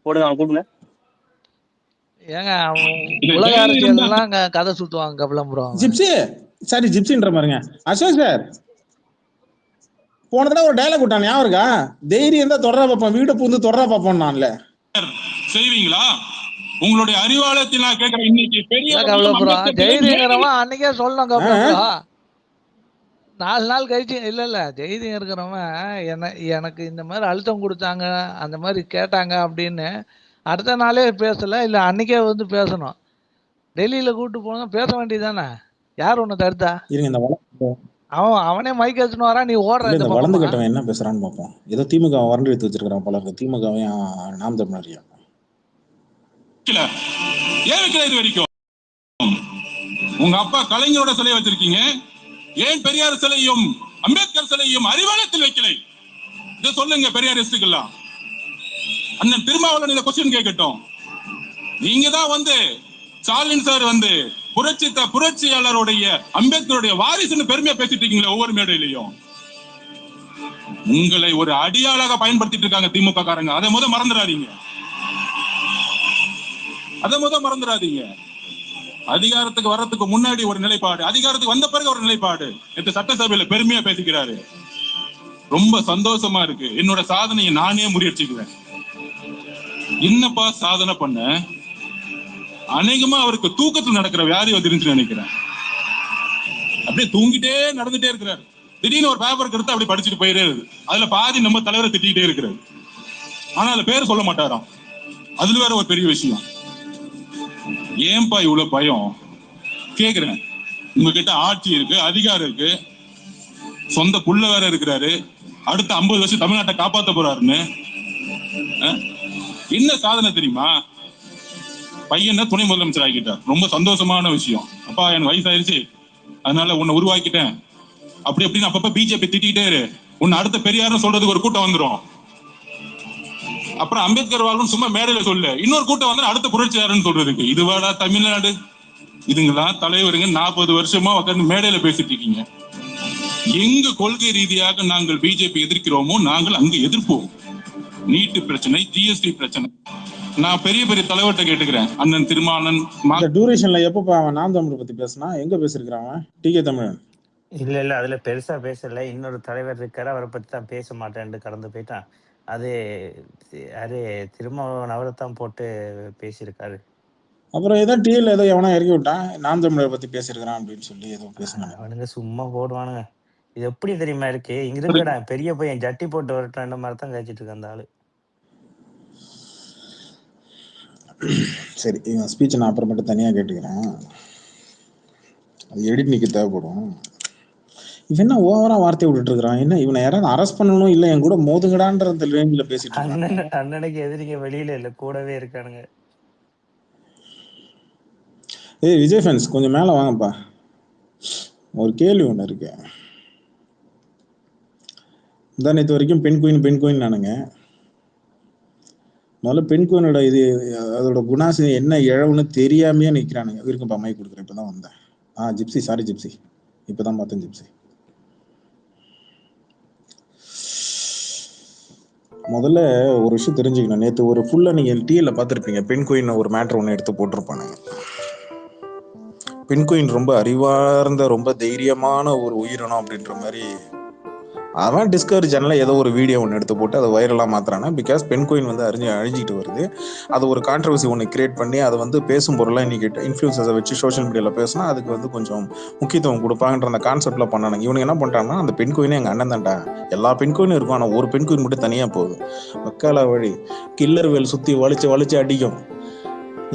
கூப்பிடுங்க. ஏங்க உலக அரசியல்லாம் கதை சுத்துவாங்க கபிலம் ப்ரோ. ஜிப்சின்ற மாதிரிங்க. அசோக் சார் போன தடவை ஒரு டயலாக் விட்டான், ஞாபகம் இருக்கா? தைரியம் தான் தொடரா பார்ப்போம், வீட்டை பூந்து தொடரா பார்ப்போம். நான்ல செய்வீங்களா? உங்களுடைய அறிவாலயத்தில் நான் கேட்கிறேன், இன்னைக்கு பெரிய தைரியங்கிறவன் அன்னைக்கே சொல்லணும் கபிலம் ப்ரோ. 4 நாள் கழிச்சு இல்ல தைரியம் இருக்கிறவன் எனக்கு இந்த மாதிரி அழுத்தம் கொடுத்தாங்க, அந்த மாதிரி கேட்டாங்க அப்படின்னு அடுத்த நாளே பேசல, இல்ல அன்னைக்கே வந்து பேசணும். டெல்லியில கூப்பிட்டு போனா பேச வேண்டியதானே, யார் ஒண்ணு தடுத்தா? அவனே மைக் வச்சுன்னு வரா, நீ ஓடுற. இந்த வளர்ந்து கட்டவன் என்ன பேசுறான்னு பார்ப்போம். ஏதோ திமுக வறண்டு எடுத்து வச்சிருக்கான் போல இருக்கு. திமுகவையும் நாம் தமிழரையும் ஏன் வைக்கல இது வரைக்கும்? உங்க அப்பா கலைஞரோட சிலை வச்சிருக்கீங்க, ஏன் பெரியார் சிலையும் அம்பேத்கர் சிலையும் அறிவாலயத்தில் வைக்கலை? இதை சொல்லுங்க பெரியாரிஸ்டுக்கெல்லாம். அண்ணன் திருமாவளவன் இந்த கொஸ்டின் கேட்கட்டும். நீங்க தான் வந்து ஸ்டாலின் சார் வந்து புரட்சியாளருடைய அம்பேத்கருடைய வாரிசுன்னு பெருமையா பேசிட்டு இருக்கீங்களா ஒவ்வொரு மேடையிலையும்? உங்களை ஒரு அடியாளாக பயன்படுத்திட்டு இருக்காங்க திமுக காரங்க. அதை மறந்துடாதீங்க. அதிகாரத்துக்கு வர்றதுக்கு முன்னாடி ஒரு நிலைப்பாடு, அதிகாரத்துக்கு வந்த பிறகு ஒரு நிலைப்பாடு. இந்த சட்டசபையில பெருமையா பேசிக்கிறாரு, ரொம்ப சந்தோஷமா இருக்கு. என்னோட சாதனையை நானே முறியடிச்சுக்குவேன். என்னப்பா சாதனை பண்ண? அநேகமா அவருக்கு தூக்கத்தில் நடக்கிற வியாதி வந்துருந்துச்சு நினைக்கிறேன். அப்படியே தூங்கிட்டே நடந்துட்டே இருக்கிறாரு. திடீர்னு ஒரு பேப்பர் எடுத்து அப்படி படிச்சுட்டு போயிட்டே இருக்கு. அதுல பாதி நம்ம தலைவரை திட்டிகிட்டே இருக்கிறாரு. ஆனா அதுல பேர் சொல்ல மாட்டாராம். அதுல வேற ஒரு பெரிய விஷயம். ஏன்பா இவ்வளவு பயம் கேக்குறேன்? உங்ககிட்ட ஆட்சி இருக்கு, அதிகாரம் இருக்கு, சொந்த புள்ள வேற இருக்கிறாரு, அடுத்த 50 வருஷம் தமிழ்நாட்டை காப்பாத்த போறாருன்னு. என்ன சாதனை தெரியுமா? பையன் துணை முதலமைச்சர் ஆகிட்டார். ரொம்ப சந்தோஷமான விஷயம். அப்பா எனக்கு வயசாயிருச்சு, அதனால உன்னை உருவாக்கிட்டேன் அப்படி அப்படின்னு அப்பப்ப பிஜேபி திட்டிக்கிட்டே இரு, உன்னை அடுத்த பெரியார்னு சொல்றதுக்கு ஒரு கூட்டம் வந்துடும். அப்புறம் அம்பேத்கர் வாழ்வும் சும்மா மேடையில சொல்லு, இன்னொரு கூட்டம் வந்து அடுத்த புரட்சியாளர்னு சொல்றதுக்கு. இதுவாடா தமிழ்நாடு? இதுங்களா தலைவருங்க 40 வருஷமா உட்கார்ந்து மேடையில பேசிட்டு இருக்கீங்க. எங்க கொள்கை ரீதியாக நாங்கள் பிஜேபி எதிர்க்கிறோமோ நாங்கள் அங்கு எதிர்ப்போம். நீட்டு பிரச்சனை, ஜிஎஸ்டி பிரச்சனை, நான் பெரிய பெரிய தலைவர்கிட்ட கேட்டுக்கிறேன். அண்ணன் திருமாவளவன் டூரேஷன்ல எப்ப அவன் நாம் தமிழ் பத்தி பேசினா எங்க பேசிருக்கான்? டிகே தமிழன் இல்ல அதுல பெருசா பேசல. இன்னொரு தலைவர் இருக்காரு, அவரை பத்தி தான் பேச மாட்டேன்னு கடந்து போயிட்டான். அது திருமாவளவன் அவரை தான் போட்டு பேசியிருக்காரு. அப்புறம் ஏதோ டிஎல் ஏதோ எவனா இறக்கி விட்டான், நாம் தமிழரை பத்தி பேசியிருக்கிறான் அப்படின்னு சொல்லி ஏதோ பேசினாங்க. அவனுங்க சும்மா போடுவானுங்க. இது எப்படி தெரியுமா இருக்கு? இங்க இருக்கடா பெரிய பையன் ஜட்டி போட்டு வரட்டான் மாதிரி தான் கழிச்சிட்டு இருக்க அந்த ஆளு. சரி, இவன் ஸ்பீச் நான் அப்புறமேட்டு தனியா கேட்டுக்கிறேன். எடிட் நிக்க தேவைப்படும். இவன் என்ன ஓவரா வார்த்தை விட்டுட்டு இருக்கிறான்? என்ன இவனை யாராவது அரெஸ்ட் பண்ணணும் இல்ல என் கூட மோதுங்கடான்ற ரேஞ்சில பேசிட்டு இருக்காங்க. அண்ணனுக்கு எதிரிங்க வெளியில இல்ல, கூடவே இருக்கானுங்க. ஏய் விஜய் ஃபேன்ஸ் கொஞ்சம் மேல வாங்கப்பா. ஒரு கேள்வி ஒண்ணு இருக்கு. இந்த நேற்று வரைக்கும் பெண் குயின் நானுங்க. முதல்ல பெண் குயினோட இது அதோட குணாசி என்ன இழவுன்னு தெரியாமையே நிக்கிறானுங்க. இருக்குப்பா மைக் கொடுக்குறேன். இப்பதான் வந்தேன். ஜிப்சி, சாரி ஜிப்சி, இப்பதான் பார்த்தேன் ஜிப்சி. முதல்ல ஒரு விஷயம் தெரிஞ்சுக்கணும். நேற்று ஒரு ஃபுல்லா நீங்க டிஎல்ல பார்த்துருப்பீங்க. பெண் குயின் ஒரு மேட்ரு ஒன்று எடுத்து போட்டிருப்பானுங்க. பெண் குயின் ரொம்ப அறிவார்ந்த ரொம்ப தைரியமான ஒரு உயிரினம் அப்படின்ற மாதிரி அவன் டிஸ்கவரி சேனலில் ஏதோ ஒரு வீடியோ ஒன்று எடுத்து போட்டு அதை வைரலாக மாற்றுறானா. பிகாஸ் பெண் குயின் வந்து அழிஞ்சிக்கிட்டு வருது. அது ஒரு கான்ட்ரவர்சி ஒன்று கிரியேட் பண்ணி அதை வந்து பேசும் பொருளாக இன்னைக்கு இன்ஃப்ளூயன்சர்ஸை வச்சு சோஷியல் மீடியாவில் பேசினா அதுக்கு வந்து கொஞ்சம் முக்கியத்துவம் கொடுப்பாங்கன்ற அந்த கான்செப்டில் பண்ணானுங்க. இவனுக்கு என்ன பண்ணிட்டாங்கன்னா, அந்த பெண் குயினே எங்கள் அண்ணன் தான்டா, எல்லா பெண் குயினும் இருக்கும், ஆனால் ஒரு பெண் குயின் மட்டும் தனியாக போகுது. மக்கால வழி கில்லர் வேல் சுற்றி வலிச்சு அடிக்கும்.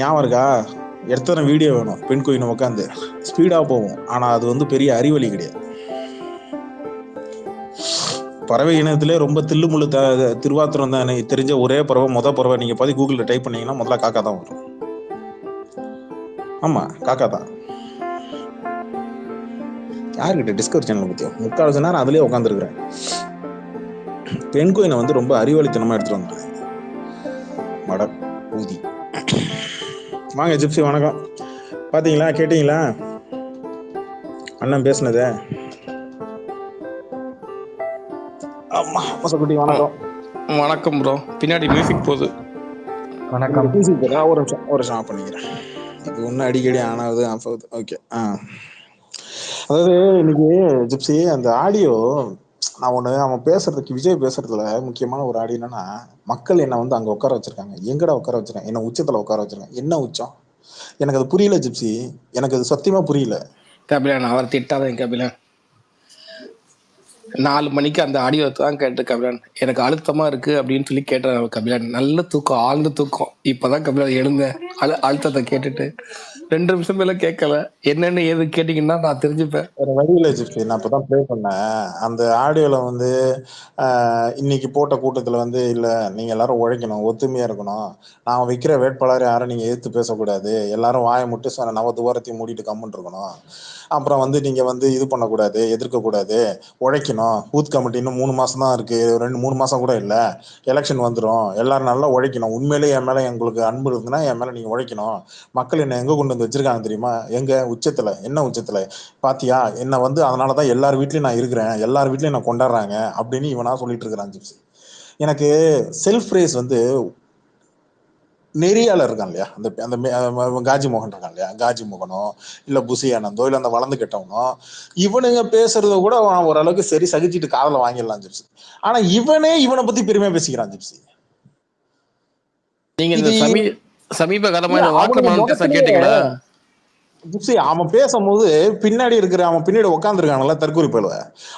ஞாபகம் இருக்கா? எத்தனை வீடியோ வேணும் பெண் குயினை உட்காந்து ஸ்பீடாக போகும். ஆனால் அது வந்து பெரிய அறிவலி கிடையாது. பறவை இனத்திலே ரொம்ப தில்லுமுள்ளு திருவாத்திரம் தான் எனக்கு தெரிஞ்ச ஒரே பறவை, பறவை நீங்க பார்த்து கூகுளில் டைப் பண்ணீங்கன்னா முதல்ல காக்கா தான் வரும். ஆமா, காக்கா தான். யாருக்கிட்ட டிஸ்கவரி சேனல் பத்தியும் 3/4 நேரம் அதுலயே உட்காந்துருக்கிறேன். பெண் குயினை வந்து ரொம்ப அறிவாளித்தனமா எடுத்துட்டு வந்தாங்க. மட ஊதி. வாங்க ஜிப்சி, வணக்கம். பாத்தீங்களா, கேட்டீங்களா அண்ணன் பேசுனதே? வணக்கம் ப்ரோ. பின்னாடி மியூசிக் போகுது. வணக்கம். மியூசிக் போதா? ஒரு நிமிஷம் ஆஃப் பண்ணிக்கிறேன். இது ஒன்றும் அடிக்கடி ஆனாவது ஆஃப் ஆகுது. ஓகே. அதாவது இன்னைக்கு ஜிப்சி அந்த ஆடியோ நான் ஒன்று அவன் பேசுறதுக்கு விஜய் பேசுறதுல முக்கியமான ஒரு ஆடியோ என்னன்னா, மக்கள் என்னை வந்து அங்கே உட்கார வச்சிருக்காங்க. எங்கடா உட்கார வச்சிருக்காங்க? என்ன உச்சத்தில் உட்கார வச்சிருக்காங்க. என்ன உச்சம்? எனக்கு அது புரியல ஜிப்சி. எனக்கு அது சத்தியமா புரியல. கபிலன் அவர் திட்டாதீங்க கபிலன். 4 மணிக்கு அந்த ஆடியோ தான் கேட்டு கபிலன் எனக்கு அழுத்தமா இருக்கு அப்படின்னு சொல்லி கேட்டேன். கபிலன் நல்ல தூக்கம், ஆழ்ந்த தூக்கம். இப்பதான் கபிலன் எழுந்தேன். அழுத்தத்தை கேட்டுட்டு 2 நிமிஷம் மேல கேட்கல. என்னன்னு ஏது கேட்டீங்கன்னா நான் தெரிஞ்சுப்பேன். ஒரு வழியில ஜிப்சி நான் இப்பதான் ப்ளே பண்ணேன். அந்த ஆடியோல வந்து இன்னைக்கு போட்ட கூட்டத்துல வந்து இல்ல நீங்க எல்லாரும் உழைக்கணும், ஒத்துமையா இருக்கணும், நான் வைக்கிற வேட்பாளர் யாரும் நீங்க எதிர்த்து பேசக்கூடாது, எல்லாரும் வாயை முட்டு நவ துவாரத்தையும் மூடிட்டு கம்முன்னு இருக்கணும், அப்புறம் வந்து நீங்க வந்து இது பண்ணக்கூடாது, எதிர்க்க கூடாது, உழைக்கணும், பூத் கமிட்டி இன்னும் 3 மாசம் தான் இருக்கு, 2-3 மாசம் கூட இல்ல, எலெக்ஷன் வந்துடும், எல்லாரும் நல்லா உழைக்கணும், உண்மையிலேயே என் மேல உங்களுக்கு அன்பு இருக்குன்னா என் மேல நீங்க உழைக்கணும், மக்கள் என்ன எங்க கொண்டு வந்து வச்சிருக்காங்க தெரியுமா? எங்க உச்சத்துல. என்ன உச்சத்துல பாத்தியா? என்ன வந்து அதனாலதான் எல்லார் வீட்லயும் நான் இருக்கிறேன், எல்லார் வீட்லயும் நான் கொண்டாடுறாங்க அப்படின்னு இவனா சொல்லிட்டு இருக்கிறான் ஜிப்சி. எனக்கு செல்ஃப் ரேஸ் வந்து நெறியாளர் இருக்கான் இல்லையா, அந்த காஜி மோகன் இருக்கான் இல்லையா, காஜி மோகனோ இல்ல புசி ஆனந்தோ இல்ல அந்த வளர்ந்து கெட்டவனோ, இவனுங்க பேசுறத கூட ஓரளவுக்கு சரி சகிச்சுட்டு காதல வாங்கிடலாம் ஜிப்சி. ஆனா இவனை பத்தி பெருமையா பேசிக்கிறான் ஜிப்சி. நீங்க இந்த சமீப காலமா இந்த வாட்டர் கேட்டீங்களா ஜிப்சி? அவன் பேசும்போது பின்னாடி உட்காந்துருக்கானுல தற்கொலை போல,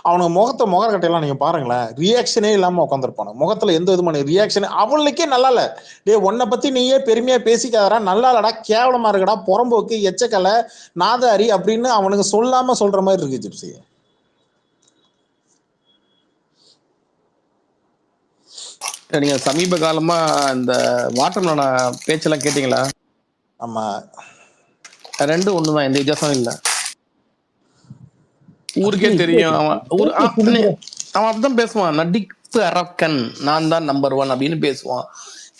அவனுக்கு முகக்கட்டையெல்லாம் நீங்க பாருங்களேன், ரியாக்ஷனே இல்லாம உட்காந்துருப்பானு. முகத்துல எந்த விதமான ரியாக்ஷன் அவனுக்கே நல்லா இல்ல. டே உன்னை பத்தி நீயே பெருமையா பேசிக்காதரா, நல்லா இல்லடா, கேவலமா இருக்கடா, புறம்போக்கு, எச்சக்கலை, நாதாரி அப்படின்னு அவனுக்கு சொல்லாம சொல்ற மாதிரி இருக்கு ஜிப்சி. நீங்க சமீப காலமா இந்த வாட்டர்மெலன பேச்செல்லாம் கேட்டீங்களா? ஆமா, 2 ஒண்ணுதான், எந்த வித்தியாசம் இல்ல. ஊருக்கே தெரியும். அவன் அப்படிதான் பேசுவான். நடிப்பு அரக்கன், நான் தான் நம்பர் 1 அப்படின்னு பேசுவான்.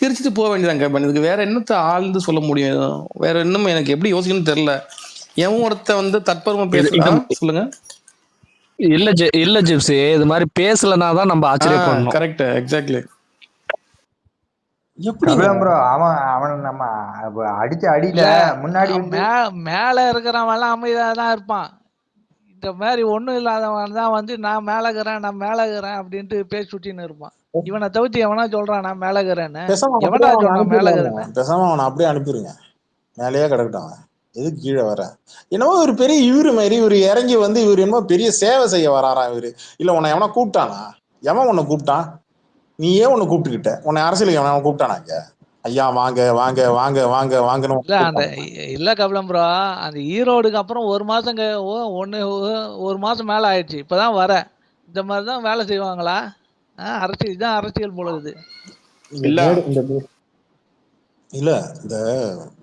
சிரிச்சுட்டு போக வேண்டியதான். இதுக்கு வேற என்னத்த ஆழ்ந்து சொல்ல முடியும்? வேற இன்னும் எனக்கு எப்படி யோசிக்கணும்னு தெரியல. எவன் ஒருத்த வந்து தற்பரமா பேசுறான் சொல்லுங்க. இல்ல ஜிப்சி, இது மாதிரி பேசலனா தான் நம்ம ஆச்சரியப்படணும். Correct, exactly. ப்ரோ அவன் நம்ம அடிச்ச அடியில முன்னாடி மேல இருக்கிறவன் அமைதியாதான் இருப்பான். இந்த மாதிரி ஒண்ணும் இல்லாதவன் தான் வந்து நான் மேலகிறேன் அப்படின்ட்டு பேசி சுட்டின்னு இருப்பான். இவனை தவிர்த்து எவனா சொல்றான் நான் மேலகிறேன்னு? எவனா சொல்றான் மேலகிறேன்னு? பேசாம அவனை அப்படியே அனுப்பிடுங்க, மேலேயே கிடக்கட்டும். எது கீழே வர என்னமோ ஒரு பெரிய இவரு மாதிரி இவரு இறங்கி வந்து இவரு என்னமோ பெரிய சேவை செய்ய வராரா இவரு? இல்ல உன்னை எவனா கூப்பிட்டானா? எவன் உன்னை கூப்பிட்டான்? நீயே உன்னை கூப்பிட்டுக்கிட்ட? உன்னை அரசியலுக்கு எவனா கூப்பிட்டானா? இங்க ஐயா வாங்க வாங்க வாங்க வாங்க வாங்கன்னு இல்ல அந்த கூப்பிட்டாங்க. இல்ல கபிலம் ப்ரோ, அந்த ஈரோடுக்கு அப்புறம் 1 மாசம் ஒரு மாசம் மேல ஆயிடுச்சு. இப்பதான் வரேன். இந்த மாதிரி தான் வேலை செய்வாங்களா? அரசியல் இதான் அரசியல் போல இருக்குது. இல்ல இல்ல இந்த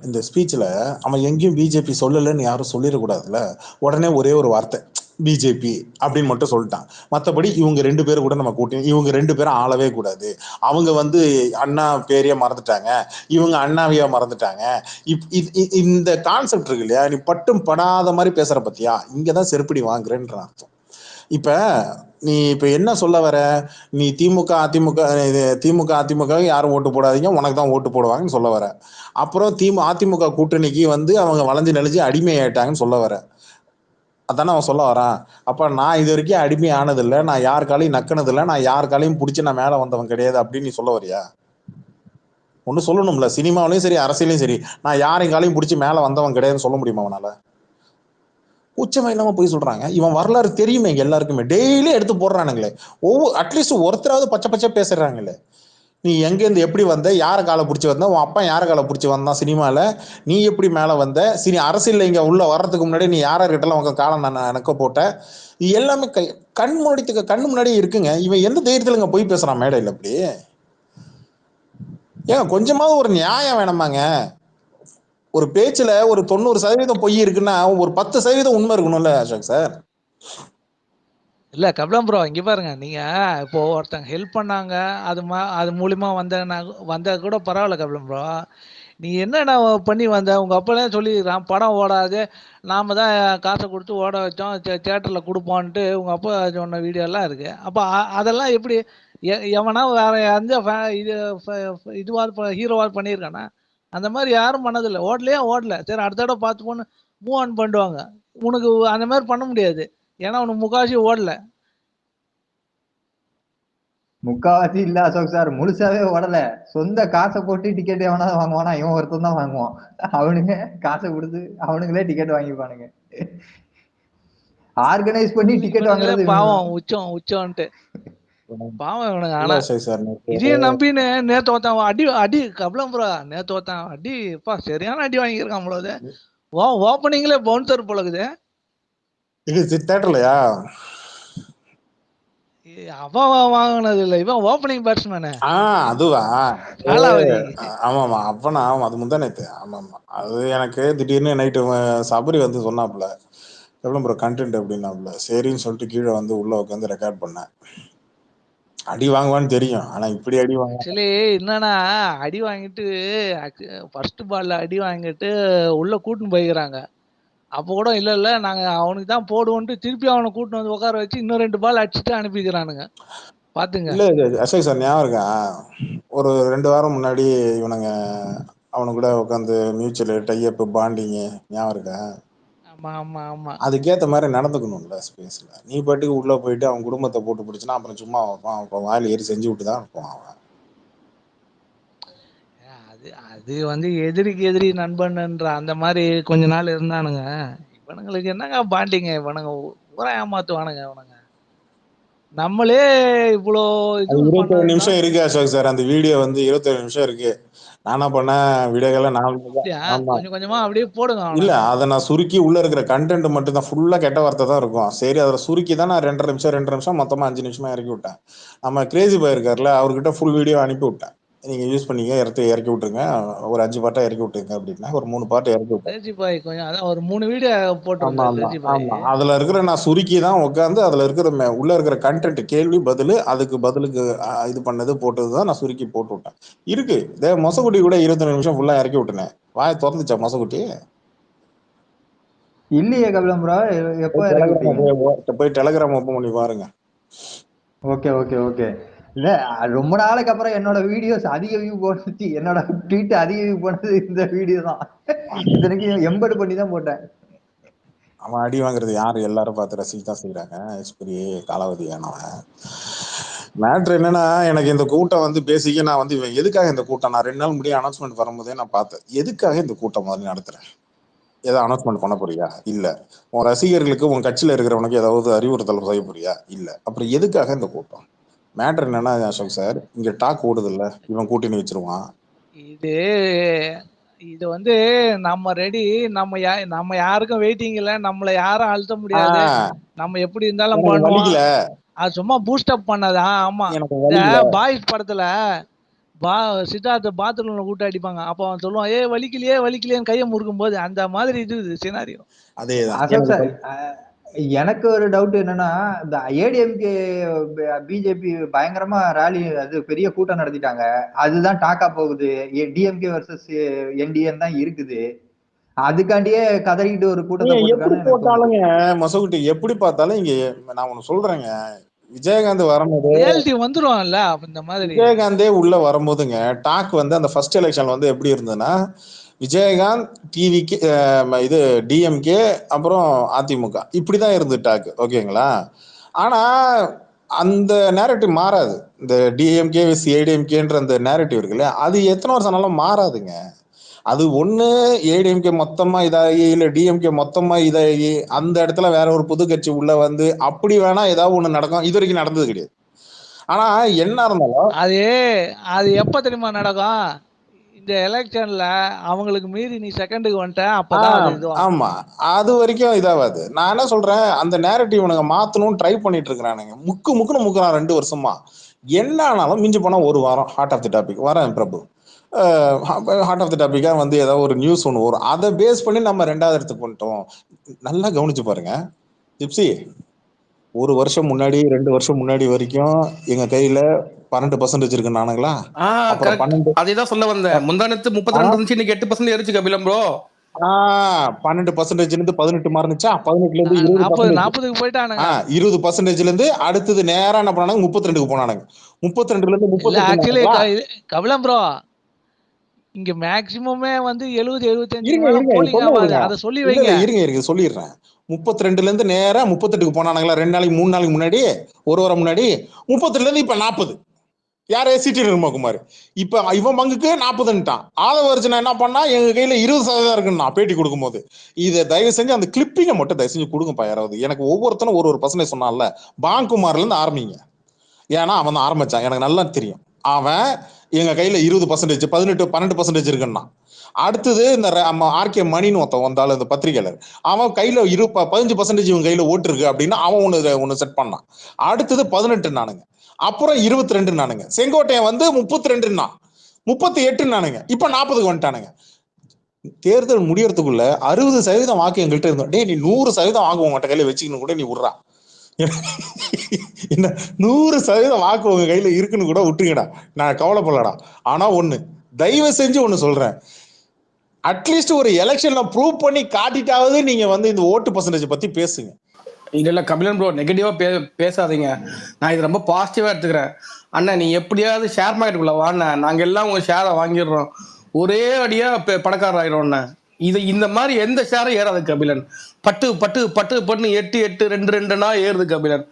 இந்த ஸ்பீச்ல அவன் எங்கேயும் பிஜேபி சொல்லலன்னு யாரும் சொல்லிடக்கூடாதுல்ல. உடனே ஒரே ஒரு வார்த்தை பிஜேபி அப்படின்னு மட்டும் சொல்லிட்டான். மற்றபடி இவங்க 2 பேரும் கூட நம்ம கூட்டணி, இவங்க 2 பேரும் ஆளவே கூடாது, அவங்க வந்து அண்ணா பேரையே மறந்துட்டாங்க, இவங்க அண்ணாவையே மறந்துட்டாங்க. இந்த கான்செப்ட் இருக்கு இல்லையா, நீ பட்டும் படாத மாதிரி பேசுற பத்தியா, இங்கதான் செருப்படி வாங்குறேன்ற அர்த்தம். இப்ப நீ இப்ப என்ன சொல்ல வர, நீ திமுக அதிமுக யாரும் ஓட்டு போடாதீங்க, உனக்கு தான் ஓட்டு போடுவாங்கன்னு சொல்ல வர. அப்புறம் அதிமுக கூட்டணிக்கு வந்து அவங்க வளைஞ்சு நெளிஞ்சு அடிமை ஆயிட்டாங்கன்னு சொல்ல வர. அதானே அவன் சொல்ல வரான். அப்ப நான் இது வரைக்கும் அடிமை ஆனதில்லை, நான் யார் காலையும் நக்கினதில்லை, நான் யார் காலையும் பிடிச்சி நான் மேல வந்தவன் கிடையாது அப்படின்னு நீ சொல்ல வரியா? ஒண்ணு சொல்லணும்ல, சினிமாவிலையும் சரி அரசியலையும் சரி, நான் யாரையும் காலையும் பிடிச்சி மேல வந்தவன் கிடையாதுன்னு சொல்ல முடியுமா அவனால? உச்சமா இல்லாம போய் சொல்றாங்க. இவன் வரலாறு தெரியுமே எங்க எல்லாருக்குமே, டெய்லி எடுத்து போடுறானுங்களே. அட்லீஸ்ட் ஒருத்தராவது பச்சை பச்சை பேசுறாங்களே. நீ எங்க இருந்து எப்படி வந்த, யார காலை பிடிச்சி வந்த, உன் அப்பா யார காலை பிடிச்சி வந்தான் சினிமால, நீ எப்படி மேல வந்த, சரி அரசியல் இங்க உள்ள வர்றதுக்கு முன்னாடி நீ யார்கிட்டலாம் உங்க காலம் எனக்கு போட்ட, இது எல்லாமே கண் முன்னாடியே இருக்குங்க. இவன் எந்த தைரியத்துல போய் பேசுறான் மேடையில? அப்படி ஏன் கொஞ்சமாவது ஒரு நியாயம் வேணாமாங்க? ஒரு பேச்சுல ஒரு 90% பொய் இருக்குன்னா ஒரு 10% உண்மை இருக்கணும்ல அசோக் சார்? இல்ல கபிலம் ப்ரோ, இங்க பாருங்க, நீங்க இப்போ ஒருத்தங்க ஹெல்ப் பண்ணாங்க, அது மூலியமா வந்தா கூட பரவாயில்ல கபிலம் ப்ரோ. நீ என்னடா பண்ணி வந்த? உங்க அப்பா சொல்லிடுறான் படம் ஓடாது, நாம தான் காசை கொடுத்து ஓட வச்சோம், தியேட்டர்ல கொடுப்போன்ட்டு உங்க அப்பா சொன்ன வீடியோ எல்லாம் இருக்கு. அப்ப அதெல்லாம் எப்படி எவனா வேற எந்த இதுவாது ஹீரோவாது பண்ணியிருக்கானா? அந்த மாதிரி யாரும் பண்ணதில்லை. ஓடல, சரி அடுத்த தடவை பார்த்துப்போன்னு மூவ் ஆன் பண்ணுவாங்க. உனக்கு அந்த மாதிரி பண்ண முடியாது, ஏன்னா உனக்கு முக்காவாசி ஓடல. முக்காவாசி இல்ல அசோக் சார், முழுசாவே ஓடல. சொந்த காசை போட்டு டிக்கெட் எவனாவது வாங்குவானா? இவன் ஒருத்தன் தான் வாங்குவான். அவனுங்க காசை கொடுத்து அவனுங்களே டிக்கெட் வாங்கிப்பானுங்க. ஆர்கனைஸ் பண்ணி டிக்கெட் வாங்குறது பாவம், உச்சம்ட்டு பாவம் இவனுங்க. ஆனா இதையும் நம்பின்னு நேத்து ஒருத்தன் அடி கபிலம் ப்ரோ, நேத்து ஒருத்தன் அடிப்பா சரியான அடி வாங்கியிருக்கான் போலது. ஓப்பனிங்ல பவுன்சர் போலக்குது. இது தியேட்டர்லயா? அவன் வாங்கினது இல்ல, இவன் ஓப்பனிங் பேட்ஸ்மேனு. அதுவா? காலாவதி. ஆமாமா, அப்பனா அது முந்தானேத்து. ஆமாமா, அது எனக்கு திடீர்னு நைட்டு சபரி வந்து சொன்னாப்புல, எவ்வளவு ப்ரோ கண்டென்ட் அப்படின்னாப்புல. சரின்னு சொல்லிட்டு கீழே வந்து உள்ள உட்காந்து ரெக்கார்ட் பண்ணேன். அடி வாங்குவான்னு தெரியும், ஆனா இப்படி அடி வாங்க. ஆக்சுவலி என்னன்னா, அடி வாங்கிட்டு ஃபர்ஸ்ட் பால்ல அடி வாங்கிட்டு உள்ள கூட்டின்னு போய்க்கிறாங்க. அப்போ கூட இல்ல நாங்க அவனுக்கு தான் போடுவோன்ட்டு திருப்பி அவனை கூட்டின்னு வந்து உட்கார வச்சு இன்னும் 2 பால் அடிச்சுட்டு அனுப்பிக்கிறானுங்க. பாத்துங்க. இல்ல அசோக் சார் ஞாபகம் இருக்கா, ஒரு 2 வாரம் முன்னாடி இவனுங்க அவனு கூட உட்காந்து மியூச்சுவல் டைப் பாண்டிங் ஞாபகம் இருக்கா? ஆமா. அதுக்கேற்ற மாதிரி நடந்துக்கணும்ல ஸ்பேஸ்ல. நீ பாட்டுக்கு உள்ள போயிட்டு அவன் குடும்பத்தை போட்டு பிடிச்சினா அப்புறம் சும்மா வாயில் ஏறி செஞ்சு விட்டு தான் இருப்பான் அவன். அது வந்து எதிரிக்கு எதிரி நண்பன்ன்ற அந்த மாதிரி கொஞ்ச நாள் இருந்தானுங்க. இவனுங்களுக்கு என்னங்க பாண்டிங்க, இவனுங்க ஊரா ஏமாத்துவானுங்க இவனுங்க. நம்மளே இவ்வளோ இது 27 நிமிஷம் இருக்கு அசோக் சார், அந்த வீடியோ வந்து 27 நிமிஷம் இருக்கு. நானா பண்ண வீடியோல கொஞ்சம் கொஞ்சமா அப்படியே போடுங்க. இல்ல, அதை நான் சுருக்கி உள்ள இருக்கிற கண்டென்ட் மட்டும் தான், ஃபுல்லா கெட்ட வார்த்தை தான் இருக்கும். சரி அதுல சுருக்கி தான் நான் 2.5 நிமிஷம் மொத்தமா 5 நிமிஷமா இறக்கி விட்டேன். நம்ம கிரேசி பாய் இருக்காருல்ல, அவர்கிட்ட ஃபுல் வீடியோ அனுப்பி விட்டேன், நீங்க யூஸ் பண்ணீங்க, இறக்கி விட்டுருங்க, ஒரு 5 பாட்டா இறக்கி விட்டுருங்க அப்படின்னா ஒரு 3 பாட்டு இறக்கி விட்டேன். கிரேசி பாய் கொஞ்சம் அதான் ஒரு 3 வீடியோ போட்டிருந்தாரு கிரேசி பாய். அதுல இருக்கிற நான் சுருக்கி தான் உட்காந்து அதுல இருக்கிற உள்ள இருக்கிற கண்டென்ட், கேள்வி பதில், அதுக்கு பதிலுக்கு இது பண்ணது போட்டதுதான் நான் சுருக்கி போட்டு விட்டேன். இருக்கு மொசகுட்டி கூட 22 நிமிஷம் ஃபுல்லா இறக்கி விட்டுனேன். வாயை திறந்துச்சா மொசகுட்டி? இல்லையே கபிலம் ப்ரோ, எப்போ போய் டெலகிராம் ஓபன் பண்ணி பாருங்க. ஓகே. இல்ல ரொம்ப நாளைக்கு அப்புறம் என்னோட வீடியோஸ் அதிக வியூ போனது, என்னோட ட்வீட் அதிக வியூ போனது இந்த வீடியோ தான். இத்தனைக்கு எம்பெட் பண்ணி தான் போட்டேன். அவன் அடி வாங்குறது யாரு எல்லாரும் பார்த்து ரசிக்க தான் செய்யறாங்க. எஸ்பிரி காலாவதியானவன். மேட்ரு என்னன்னா, எனக்கு இந்த கூட்டம் வந்து பேசிக்க, நான் வந்து இவன் எதுக்காக இந்த கூட்டம், நான் 2 நாள் முடிய அனௌன்ஸ்மெண்ட் வரும்போதே நான் பார்த்தேன், எதுக்காக இந்த கூட்டம் மாதிரி நடத்துறேன்? ஏதோ அனௌன்ஸ்மெண்ட் பண்ண போறியா? இல்ல. உன் ரசிகர்களுக்கு உன் கட்சியில இருக்கிறவனுக்கு ஏதாவது அறிவுறுத்தல் செய்ய போறியா? இல்ல. அப்புறம் எதுக்காக இந்த கூட்டம்? மேட்டர் என்னன்னா அசோக் சார், இங்க டாக் ஓடுது இல்ல, இவன் கூட்டணி வச்சிருவான், இது இது வந்து நம்ம ரெடி, நம்ம யாருக்கும் வெயிட்டிங் இல்ல, நம்மள யாரும் அழுத்த முடியாது, நம்ம எப்படி இருந்தாலும் எனக்கு பண்ணுவோம். வலிக்கல அது சும்மா பூஸ்ட் அப் பண்ணதா. ஆமா, எனக்கு இந்த வலிக்கல பாய்ஸ் படத்துல சித்தார்த்த பாத்ரூம்ல கூட்டு அடிப்பாங்க, அப்ப அவன் சொல்லுவான், ஏ வலிக்கலையே வலிக்கலையேன்னு கையை முறுக்கும் போது அந்த மாதிரி இது சினாரியோ. அதேதான் அசோக் சார், எனக்கு ஒரு டவுட் என்னன்னா, இந்த ஏடிஎம்கே பிஜேபி பயங்கரமா ரேலி, அது பெரிய கூட்டம் நடத்திட்டாங்க, அதுதான் டாக்கா போகுது, டிஎம்கே வர்சஸ் என்டிஎன் தான் இருக்குது, அதுக்காண்டியே கதறிக்கிட்டு ஒரு கூட்டத்தை நீங்க எப்படி போட்டிருக்கான்னு எனக்கு தோணுது. போட்டாலுங்க மசகுட்டி, எப்படி பார்த்தாலும் இங்க நான் ஒண்ணு சொல்றேங்க, விஜயகாந்த் வரும்போது ரியாலிட்டி வந்துரும்ல இந்த மாதிரி. விஜயகாந்தே உள்ள வரும்போதுங்க டாக் வந்து அந்த ஃபர்ஸ்ட் எலெக்ஷன் வந்து எப்படி இருந்ததுன்னா, விஜயகாந்த் டிவிக்கு இது டிஎம்கே அப்புறம் அதிமுக இப்படிதான் இருந்து டாக், ஓகேங்களா? ஆனா அந்த நேரட்டிவ் மாறாது. இந்த டிஎம்கே விஸ் ஏடிஎம்கேன்ற அந்த நேரட்டிவ் இருக்குல்ல, அது எத்தனை வருஷம் ஆனாலும் மாறாதுங்க. அது ஒண்ணு ஏடிஎம்கே மொத்தமா இதாகி இல்ல டிஎம்கே மொத்தமா இதாகி அந்த இடத்துல வேற ஒரு புது கட்சி உள்ள வந்து அப்படி வேணா ஏதாவது ஒண்ணு நடக்கும். இது வரைக்கும் நடந்தது கிடையாது. ஆனா என்ன இருந்தாலும் அது எப்ப தெரியுமா நடக்கும்? இந்த எலெக்ஷன்ல அவங்களுக்கு மீறி நீ செகண்டுக்கு வந்துட்ட, அப்பதான் அது இதுவாகும். ஆமா, அது வரைக்கும் இதாவாது. நான் என்ன சொல்றேன், அந்த நேரட்டிவ் மாத்தணும்னு ட்ரை பண்ணிட்டு இருக்கிறானுங்க, முக்குன்னு முக்குறான் 2 வருஷமா. என்ன ஆனாலும் மிஞ்சி போனா ஒரு வாரம் ஹார்ட் ஆஃப் தி டாபிக் வரேன் பிரபு, ஹார்ட் ஆஃப் தி டாபிக்கா வந்து ஏதாவது ஒரு நியூஸ் ஒன்று வரும், அதை பேஸ் பண்ணி நம்ம 2வது இடத்துக்கு பண்ணிட்டோம். நல்லா கவனிச்சு பாருங்க ஜிப்சி, 1 வருஷம் முன்னாடி 2 வருஷம் முன்னாடி வரைக்கும் எங்க கையில 12% இருக்கு நானுங்களா? அப்புறம் 12 அதேதான் சொல்ல வந்தேன். முந்தானத்து 32 இருந்துச்சு, இன்னைக்கு 8% ஏறிச்சு கபிலம் ப்ரோ. 12% இருந்து 18 மாறுனுச்சா, 18ல இருந்து 40க்கு போயிட்டானுங்க. 20%ல இருந்து அடுத்தது நேரா என்ன பண்ணானுங்க, 32க்கு போனானுங்க. 32ல இருந்து 38. கபிலம் ப்ரோ, இங்க மேக்ஸிமமே வந்து 70-75 மேல போலிங் ஆகாது, அத சொல்லி வைங்க. இருங்க சொல்லிடுறேன். 32ல இருந்து நேரா 38க்கு போனானுங்களா 2 நாளைக்கு 3 நாளைக்கு முன்னாடி, ஒரு வாரம் முன்னாடி. 32ல இருந்து இப்ப 40. யாரே சிட்டி நிர்மகுமார் இப்ப இவன் பங்குக்கு 40ன்ட்டான். ஆதவர்ஜனா என்ன பண்ணா, எங்க கையில 20% இருக்குன்னா பேட்டி கொடுக்கும் போது. இதை தயவு செஞ்சு அந்த கிளிப்பிங்கை மட்டும் தயவு செஞ்சு கொடுங்கப்பா யாராவது. எனக்கு ஒவ்வொருத்தனும் ஒரு பர்சன்டேஜ் சொன்னான்ல, பாங்குமார்ல இருந்து ஆரம்பிங்க, ஏன்னா அவன் தான் ஆரம்பிச்சான், எனக்கு நல்லா தெரியும். அவன் எங்க கையில 20%, 12% இருக்குன்னா. அடுத்தது இந்த ஆர்கே மணின்னு ஒருத்தன் வந்தாலும் இந்த பத்திரிகையாளர், அவன் கையில 15% இவன் கையில ஓட்டு இருக்கு அப்படின்னா அவன் ஒண்ணு செட் பண்ணான். அடுத்தது 18 நானுங்க, அப்புறம் 22 நானுங்க, செங்கோட்டையன் வந்து 32 38 நானுங்க, இப்ப 40க்கு வந்துட்டானுங்க. தேர்தல் முடியறதுக்குள்ள 60% வாக்கு எங்கள்கிட்ட இருந்தோம். டே நீ 100% வாக்கு உங்கள்கிட்ட கையில வச்சுக்கணும் கூட நீ விட்றா, என்ன 100% வாக்கு உங்க கையில இருக்குன்னு கூட விட்டுங்கடா, நான் கவலைப்படலடா. ஆனா ஒண்ணு தயவு செஞ்சு ஒண்ணு சொல்றேன், அட்லீஸ்ட் ஒரு எலெக்ஷன்ல ப்ரூவ் பண்ணி காட்டிட்டாவது நீங்க வந்து இந்த ஓட்டு பர்சன்டேஜ் பத்தி பேசுங்க. இல்ல கபிலன் ப்ரோ, நெகட்டிவா பேசாதீங்க, நான் இது ரொம்ப பாசிட்டிவா எடுத்துக்கிறேன். அண்ணா நீ எப்படியாவது ஷேர் மார்க்கெட்டுக்குள்ள வாண்ண, நாங்க எல்லாம் உங்க ஷேரை வாங்கிடுறோம், ஒரே அடியா பணக்காரர் ஆயிடும்ண்ண. இது இந்த மாதிரி எந்த ஷேரும் ஏறாது கபிலன். பட்டு பட்டு பட்டு பட்டு 8 8 2 2னா ஏறுது கபிலன்.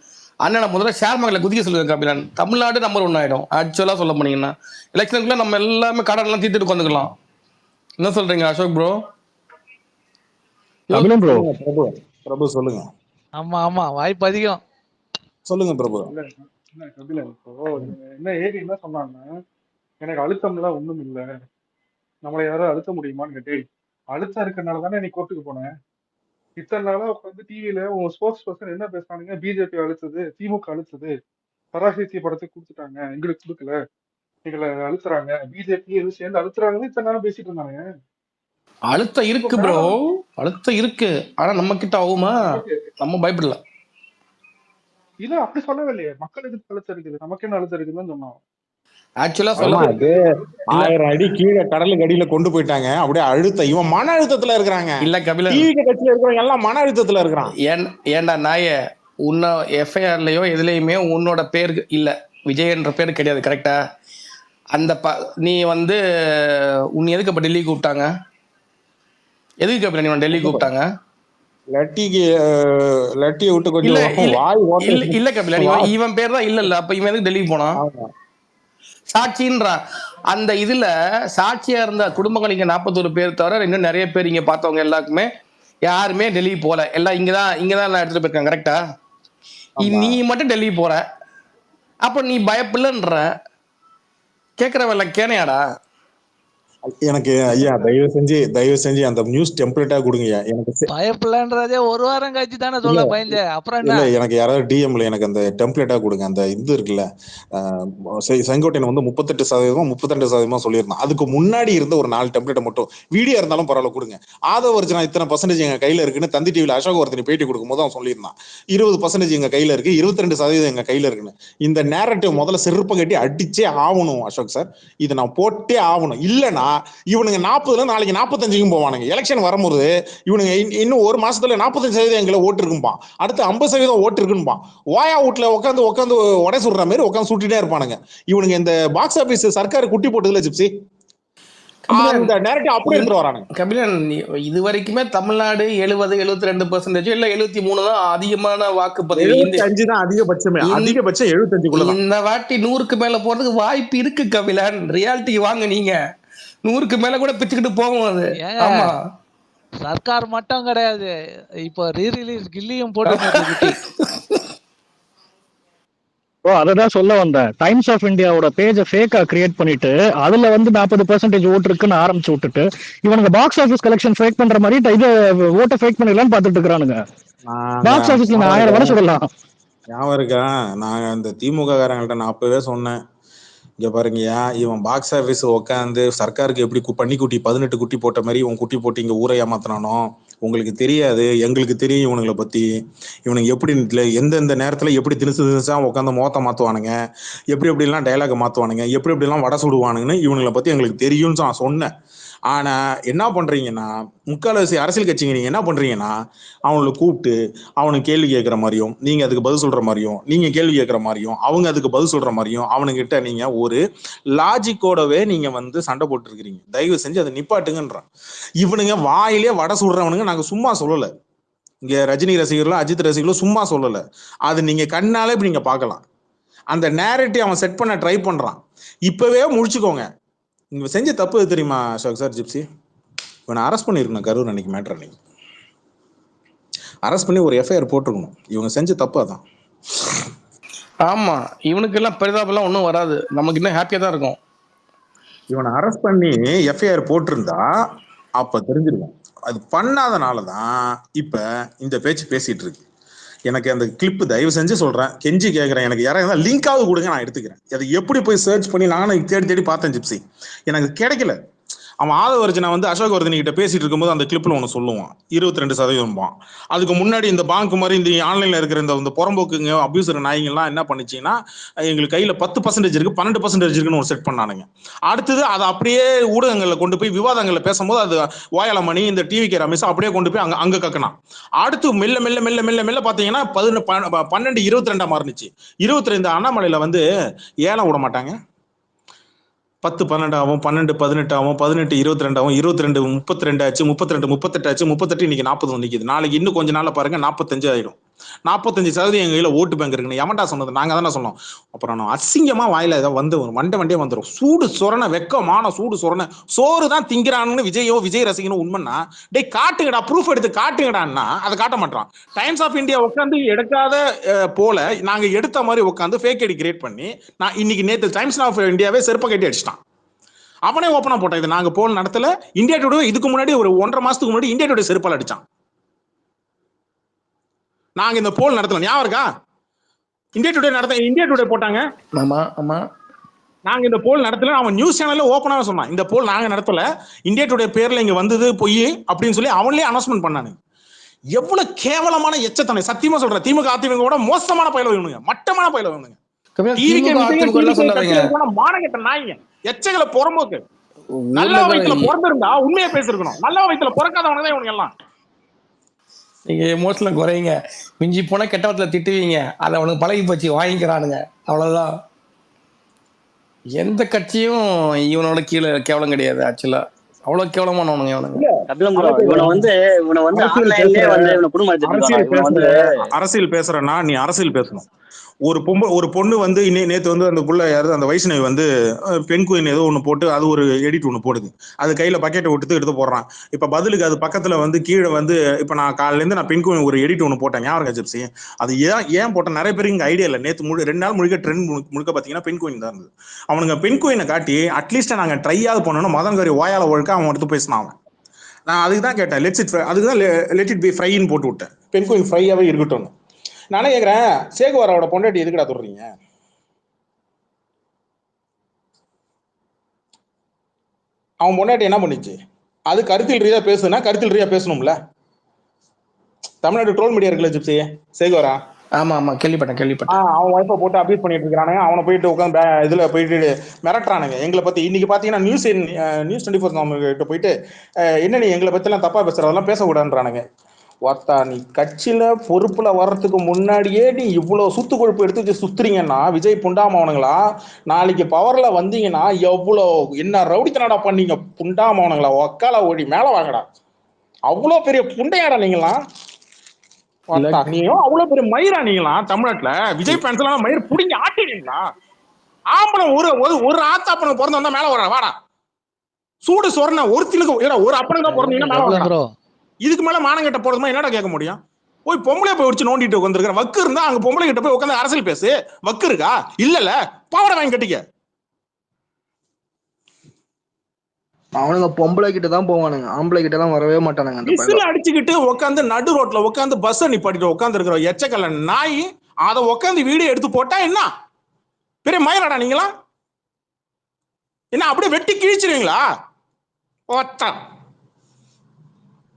அண்ணா முதல்ல ஷேர் மார்க்கெட்ல குதிக்க சொல்லுங்க கபிலன். தமிழ்நாடு நம்பர் 1 ஆயிடும் ஆக்சுவலா சொல்ல போனீங்கன்னா. எலெக்ஷனுக்குள்ள நம்ம எல்லாமே கடன் எல்லாம் தீர்த்துட்டு உட்காந்துக்கலாம். என்ன சொல்றீங்க அசோக் ப்ரோ? பிரபு சொல்லுங்க. ஆமா வாய்ப்பு அதிகம், சொல்லுங்க பிரபு. கபிலன் இப்போ என்ன ஏறி என்ன சொன்னாங்கன்னா, எனக்கு அழுத்தம்லாம் ஒண்ணும் இல்ல, நம்மளை யாரும் அழுத்த முடியுமான்னு கேட்டேன். அழுத்தம் இருக்கனால தானே நீ கோர்ட்டுக்கு போனேன். இத்தனை நாளா உட்காந்து டிவியில உன் ஸ்போர்ட்ஸ் பர்சன் என்ன பேசுறானுங்க, பிஜேபி அழுத்தது, திமுக அழுத்தது, பராசக்தி படத்துக்கு கொடுத்துட்டாங்க, எங்களுக்கு கொடுக்கல, எங்களை அழுத்துறாங்க, பிஜேபி எதுவும் சேர்ந்து அழுத்துறாங்கன்னு இத்தனை நேரம் பேசிட்டு இருந்தாங்க. அழுத்தம் இருக்கு ப்ரோ, அழுத்தம் இருக்கு, ஆனா நம்ம கிட்ட ஆகுமா, நம்ம பயப்படல. இல்ல அப்படி சொல்லவே இல்லையே, மக்களுக்கு அழுத்தம் இருக்குது, நமக்கு என்ன அழுத்தம் இருக்குதுன்னு சொன்னோம். ஆக்சுவலா சொல்ல 1000 அடி கீழே கடலுக்கு அடியில கொண்டு போயிட்டாங்க, அப்படியே அழுத்தம். இவன் மன அழுத்தத்துல இருக்கிறாங்க. இல்ல கபிலன், கட்சியில இருக்கிறவங்க எல்லாம் மன அழுத்தத்துல இருக்கிறான். ஏன்டா நாயே, உன்ன எஃப்ஐஆர்லயோ எதுலையுமே உன்னோட பேர் இல்ல, விஜயன்ற பேர் கிடையாது, கரெக்டா? அந்த நீ வந்து உன்னை எதுக்கு அப்ப டெல்லி கூப்பிட்டாங்க? எதுக்கு கபிலன் நீ டெல்லி கூப்பிட்டாங்க? லட்டியை விட்டு கொஞ்சம் இல்ல கபிலன், இவன் பேர் தான் இல்ல, அப்ப இவன் எதுக்கு டெல்லிக்கு போனான்? சாட்சின்றா அந்த இதுல சாட்சியா இருந்த குடும்பங்கள் இங்க 41 பேர் தவிர இன்னும் நிறைய பேர் இங்க பார்த்தவங்க எல்லாருக்குமே யாருமே டெல்லி போல, எல்லாம் இங்கதான் எல்லாம் எடுத்துட்டு போயிருக்காங்க, கரெக்டா? நீ மட்டும் டெல்லி போற, அப்ப நீ பயப்பில்லன்ற கேக்குறவன் கேனையாடா? எனக்கு ஐயா தயவு செஞ்சு அந்த நியூஸ் டெம்ப்ளேட்டா கொடுங்க எனக்கு. பயப்பில்லன்றதே ஒரு வாரம் கழிச்சு தானே சொல்ல பயந்து, அப்புறம் என்ன? இல்ல எனக்கு யாராவது டிஎம்ல எனக்கு அந்த டெம்ப்ளேட்டா கொடுங்க. அந்த இது இருக்குல்ல, செங்கோட்டையன் வந்து 38% 32% சொல்லியிருந்தான். அதுக்கு முன்னாடி இருந்த ஒரு 4 டெம்ப்ளேட்டை மட்டும் வீடியோ இருந்தாலும் பரவாயில்ல கொடுங்க. ஆதவர்ஜனா இத்தனை பர்சன்டேஜ் எங்க கையில இருக்குன்னு தந்தி டிவில அசோகவர்தனி பேட்டி கொடுக்கும்போது அவன் சொல்லியிருந்தான். 20% எங்க கையில இருக்கு, 22% எங்க கையில இருக்குன்னு. இந்த நேரட்டிவ் முதல்ல செருப்ப கட்டி அடிச்சே ஆகணும் அசோக் சார். இதை நான் போட்டே ஆகணும். இல்லைன்னா இவனுங்க 40ல நாளைக்கு 45க்கும் போவானுங்க. எலெக்ஷன் வரும்போது இவனுங்க இன்னும் ஒரு மாசத்துல 45% எங்களை ஓட்டு இருக்கும்பா, அடுத்து 50% ஓட்டு இருக்குன்பா. ஓயா வீட்டுல உட்காந்து உடை சுடுற மாதிரி உட்காந்து சுட்டுட்டே இருப்பானுங்க இவனுங்க. இந்த பாக்ஸ் ஆபீஸ் சர்க்கார் குட்டி போட்டதுல ஜிப்சி அந்த நேரட்டிவ் அப்படியே எடுத்து வரானுங்க. கபிலன், இது வரைக்குமே தமிழ்நாடு 70-72% இல்ல 73 தான் அதிகமான வாக்குப்பதிவு. 75 தான் அதிகபட்சமே, அதிகபட்சம் 75. இந்த வாட்டி 100க்கு மேல போறதுக்கு வாய்ப்பு இருக்கு கபிலன். ரியாலிட்டி வாங்க, நீங்க 100க்கு மேல கூட பிச்சுக்கிட்டு போவோம். அது ஆமா, சர்க்கார் மட்டும் கிடையாது, இப்போ ரீரிலீஸ் கில்லியும் போட்டு. அததான் சொல்ல வந்தேன். டைம்ஸ் ஆஃப் இந்தியாவோட பேஜை ஃபேக்கா கிரியேட் பண்ணிட்டு அதுல வந்து 40% ஓட்டு இருக்குன்னு ஆரம்பிச்சு விட்டுட்டு இவனுங்க பாக்ஸ் ஆபீஸ் கலெக்ஷன் ஃபேக் பண்ற மாதிரி இது ஓட்டை ஃபேக் பண்ணிடலாம்னு பாத்துட்டு இருக்கானுங்க. பாக்ஸ் ஆபீஸ்ல 1000 வரை சொல்லலாம். ஞாபகம் இருக்கா, நான் அந்த திமுக காரங்கள்ட்ட நான் அப்பவே சொன்னேன், இங்க பாருங்கயா, இவன் பாக்ஸ் ஆபீஸ் உட்காந்து சர்க்காருக்கு எப்படி பன்னிக்குட்டி 18 குட்டி போட்ட மாதிரி இவன் குட்டி போட்டு இங்க ஊரை ஏமாத்தினானோ உங்களுக்கு தெரியாது, எங்களுக்கு தெரியும் இவனுங்களை பத்தி. இவனுக்கு எப்படி எந்தெந்த நேரத்துல எப்படி திணிச்சா உட்காந்து மோத்த மாத்துவானுங்க, எப்படி எல்லாம் டைலாக மாத்துவானுங்க, எப்படி எல்லாம் வடை சுடுவானுங்கன்னு இவனுங்களை பத்தி எங்களுக்கு தெரியும்னு நான் சொன்னேன். ஆனா என்ன பண்றீங்கன்னா, முக்கால்வாசி அரசியல் கட்சிங்க நீங்க என்ன பண்றீங்கன்னா, அவங்களை கூப்பிட்டு அவனுக்கு கேள்வி கேட்கிற மாதிரியும், நீங்க அதுக்கு பதில் சொல்ற மாதிரியும், நீங்க கேள்வி கேட்கிற மாதிரியும், அவங்க அதுக்கு பதில் சொல்ற மாதிரியும் அவனுங்கிட்ட நீங்க ஒரு லாஜிக்கோடவே நீங்க வந்து சண்டை போட்டு இருக்கிறீங்க. தயவு செஞ்சு அதை நிப்பாட்டுங்கன்றான். இவனுங்க வாயிலே வடை சுடுறவனுங்க நாங்க சும்மா சொல்லல. இங்க ரஜினி ரசிகர்களும் அஜித் ரசிகர்களும் சும்மா சொல்லல. அது நீங்க கண்ணாலே இப்ப நீங்க பார்க்கலாம். அந்த நேரட்டிவ் அவன் செட் பண்ண ட்ரை பண்றான். இப்பவே முடிச்சுக்கோங்க. இவங்க செஞ்ச தப்பு தெரியுமா அசோக் சார், ஜிப்சி? இவனை அரெஸ்ட் பண்ணிருக்கணும். கரூர் அன்னைக்கு மேட்டர் அன்னைக்கு அரெஸ்ட் பண்ணி ஒரு எஃப்ஐஆர் போட்டிருக்கணும். இவங்க செஞ்ச தப்பு அதான். ஆமா, இவனுக்கு எல்லாம் பரிதாபெல்லாம் ஒன்றும் வராது, நமக்கு இன்னும் ஹாப்பியா தான் இருக்கும். இவனை அரெஸ்ட் பண்ணி எஃப்ஐஆர் போட்டிருந்தா அப்ப தெரிஞ்சிருக்கும். அது பண்ணாதனாலதான் இப்ப இந்த பேச்சு பேசிட்டு இருக்கு. எனக்கு அந்த கிளிப் தயவு செஞ்சு சொல்றேன், கெஞ்சி கேட்கறேன், எனக்கு யாராவது லிங்காவது கொடுங்க, நான் எடுத்துக்கிறேன். அதை எப்படி போய் சர்ச் பண்ணி நானும் தேடி பார்த்தேன் ஜிப்சி, எனக்கு கிடைக்கல. அவன் ஆதவர்ஜனா வந்து அசோகவர்தனி கிட்ட பேசிட்டு இருக்கும்போது அந்த கிளிப்ல ஒன்று சொல்லுவான் 22%. அதுக்கு முன்னாடி இந்த பேங்க் மாதிரி இந்த ஆன்லைன்ல இருக்கிற இந்த புறம்போக்குங்க அபியூசர் நாய்ங்கெல்லாம் என்ன பண்ணிச்சிங்கன்னா, எங்களுக்கு கையில 10% இருக்கு 12% இருக்குன்னு ஒரு செட் பண்ணானுங்க. அடுத்தது அதை அப்படியே ஊடகங்கள்ல கொண்டு போய் விவாதங்கள்ல பேசும்போது அது ஓயாலமணி இந்த டிவிகே ரமேஷ் அப்படியே கொண்டு போய் அங்க கக்கணும். அடுத்து மெல்ல மெல்ல மெல்ல மெல்ல மெல்ல பாத்தீங்கன்னா 12-22 மாறுனுச்சு. 22 அண்ணாமலையில வந்து ஏலம் விட மாட்டாங்க. 10-12 ஆகும், 12-18 ஆகும், 18-22 ஆகும், 22 32 ஆச்சு, 32 38 ஆச்சு, 38 இன்னைக்கு 40 நிக்குது. நாளைக்கு இன்னும் கொஞ்ச நாள்ல பாருங்க 45 ஆயிடும். 45% எங்க கையில ஓட்டு பேங்க் இருக்குன்னு எவன்டா சொன்னது? நாங்க தானே சொன்னோம். அப்புறம் நான் அசிங்கமா வாயில ஏதாவது வந்து வண்டே வந்துடும். சூடு சொரண வெக்கமான சூடு சொரண சோறு தான் திங்கிறான்னு விஜய் ரசிகனும் உண்மைன்னா டே காட்டுங்கடா, ப்ரூஃப் எடுத்து காட்டுங்கடான்னா அதை காட்ட மாட்டான். டைம்ஸ் ஆஃப் இந்தியா உட்காந்து எடுக்காத போல நாங்க எடுத்த மாதிரி உட்காந்து ஃபேக் ஐடி கிரியேட் பண்ணி நான் இன்னைக்கு நேற்று டைம்ஸ் ஆஃப் இந்தியாவே செருப்ப கட்டி அடிச்சிட்டான். அவனே ஓப்பனா போட்டான். இது நாங்க போல் நடத்தல. இந்தியா டுடே இதுக்கு முன்னாடி ஒரு 1.5 மாசத்துக்கு முன்னாடி இந்தியா டுடே செருப்பால் அடிச்சான். நாங்க இந்த போல் நடத்தல, ஞாபகம் இருக்கா? இந்தியா டுடே போட்டாங்க. ஆமா ஆமா, நாங்க இந்த போல் நடத்தல. அவன் நியூஸ் சேனல்ல ஓப்பனாவே சொன்னான், இந்த போல் நாங்க நடத்தல, இந்தியா டுடே பேர்ல இங்க வந்தது பொய் அப்படின்னு சொல்லி அவங்களே அனௌன்ஸ்மெண்ட் பண்ணானுங்க. எவ்வளவு கேவலமான எச்சத்தனை! சத்தியமா சொல்றேன், திமுக அதிமுக கூட மோசமான பயில வேணுங்க, மட்டமான பயில வேணுங்க. மானகட்ட நாய்ங்க, எச்சங்களை புறம்போக்கு. நல்ல வயிற்றுல பிறந்திருந்தா உண்மையா பேசிருக்கணும். நல்ல வயிற்றுல பிறக்காதவனதான் இவனுங்க எல்லாம். நீங்க எமோஷனல் குறையுங்க, மிஞ்சி போனா கெட்டவத்துல திட்டுவீங்க, அதை அவனுக்கு பழகி போச்சு, வாங்கிக்கிறானுங்க, அவ்வளவுதான். எந்த கட்சியும் இவனோட கீழே கேவலம் கிடையாது. ஆக்சுவலா அவ்வளவு கேவலமானவனுங்க இவனுங்க. அரசியல் பேசுறேன்னா நீ அரசியல் பேசணும். ஒரு பொண்ணு வந்து நேத்து வந்து அந்த புள்ள யாரு அந்த வைஷ்ணவி வந்து பெண் குயின் ஏதோ ஒண்ணு போட்டு அது ஒரு எடிட் ஒண்ணு போடுது, அது கையில பக்கெட்டை விட்டு எடுத்து போடுறான். இப்ப பதிலுக்கு அது பக்கத்துல வந்து கீழே வந்து இப்ப நான் காலையில இருந்து நான் பெண் குயின் ஒரு எடிட் ஒண்ணு போட்டேன், ஞாபகம் ஜிப்சி. அது ஏன் போட்டேன் நிறைய பேருக்கு இங்க ஐடியா இல்லை. நேத்து 2 நாள் முழுக்க ட்ரெண்ட் முழுக்க பாத்தீங்கன்னா பெண் குயின் தான் இருந்தது. அவனுங்க பெண் குயினை காட்டி அட்லீஸ்ட் நாங்க ட்ரையாவது பண்ணணும், மதன் கறி வாயால ஒழுக்க அவன் எடுத்து பேசினான். அவன் நான் அதுக்கு தான் கேட்டேன், அதுக்குதான் லெட் இட் பி ஃப்ரைன்னு போட்டு விட்டேன், பெண் குயின் ஃப்ரையாவே இருக்கட்டும். நானே கேக்குறேன், சேகுவாரோட பொண்டாட்டி எதுக்குடா சொல்றீங்க? அவன் பொண்டாட்டி என்ன பண்ணிச்சு? அது கருத்தில் ரீதியா பேசுனா கருத்தில் ரீதியா பேசணும்ல. தமிழ்நாடு ட்ரோல் மீடியா இருக்குல்ல ஜிப்சி, சேகுவாரா? ஆமா ஆமா, கேள்விப்பட்டேன். அவன் ஒய்ஃபை போட்டு அபியூஸ் பண்ணிட்டு இருக்கானுங்க. அவனை போயிட்டு உட்காந்து இதுல போயிட்டு மிரட்டுறானுங்க. எங்களை பத்தி இன்னைக்கு பாத்தீங்கன்னா நியூஸ் 24 கிட்ட போயிட்டு என்ன நீ எங்களை பத்தி எல்லாம் தப்பா பேசுறதெல்லாம் பேசக்கூடாதுன்றானுங்க. ஒத்தா நீ கட்சியில பொறுப்புல வர்றதுக்கு முன்னாடியே நீ இவ்வளவு சுத்து கொழுப்பு எடுத்து சுத்துறீங்கன்னா விஜய் புண்டாமவனுங்களா, நாளைக்கு பவர்ல வந்தீங்கன்னா எவ்வளவு என்ன ரவுடித்தனடா பண்ணீங்க புண்டாமவனுங்களா, ஒக்கால ஓடி மேல வாங்கடா. அவ்வளவு பெரிய புண்டையாடா நீங்களா, நீயும் அவ்வளவு பெரிய மயிரா நீங்களா. தமிழ்நாட்டுல விஜய் ஃபேன்ஸ் எல்லாம் மயிர் புடிங்க ஆட்டிடுங்களா? ஆம்பளை ஒரு ஆத்தாப்பனுக்கு பிறந்து வந்தா மேல வர வாடா, சூடு சொரண ஒருத்திலுக்கு ஒரு அப்பனுக்கு தான் பிறந்தீங்கன்னா மேல வரா. இதுக்கு மேல மானங்கிட்ட போறதுமா என்னடா கேட்க முடியும்? போய் பொம்பளை போய் வச்சு நோண்டிட்டு உட்காந்துருக்கிற வக்கு இருந்தா அங்க பொம்பளை கிட்ட போய் உட்காந்து அரசியல் பேசு. வக்கு இருக்கா? இல்ல பாவடை வாங்கி கட்டிக்க. அவனுங்க பொம்பளை கிட்ட தான் போவானுங்க, ஆம்பளை கிட்ட எல்லாம் வரவே மாட்டானுங்க. விசில் அடிச்சுக்கிட்டு உட்காந்து நடு ரோட்ல உட்காந்து பஸ் நிப்பாட்டிட்டு உட்காந்து இருக்கிற எச்சக்கல்ல நாய் அதை உட்காந்து வீடியோ எடுத்து போட்டா என்ன பெரிய மயிலாடா நீங்களா? என்ன அப்படியே வெட்டி கிழிச்சிருவீங்களா?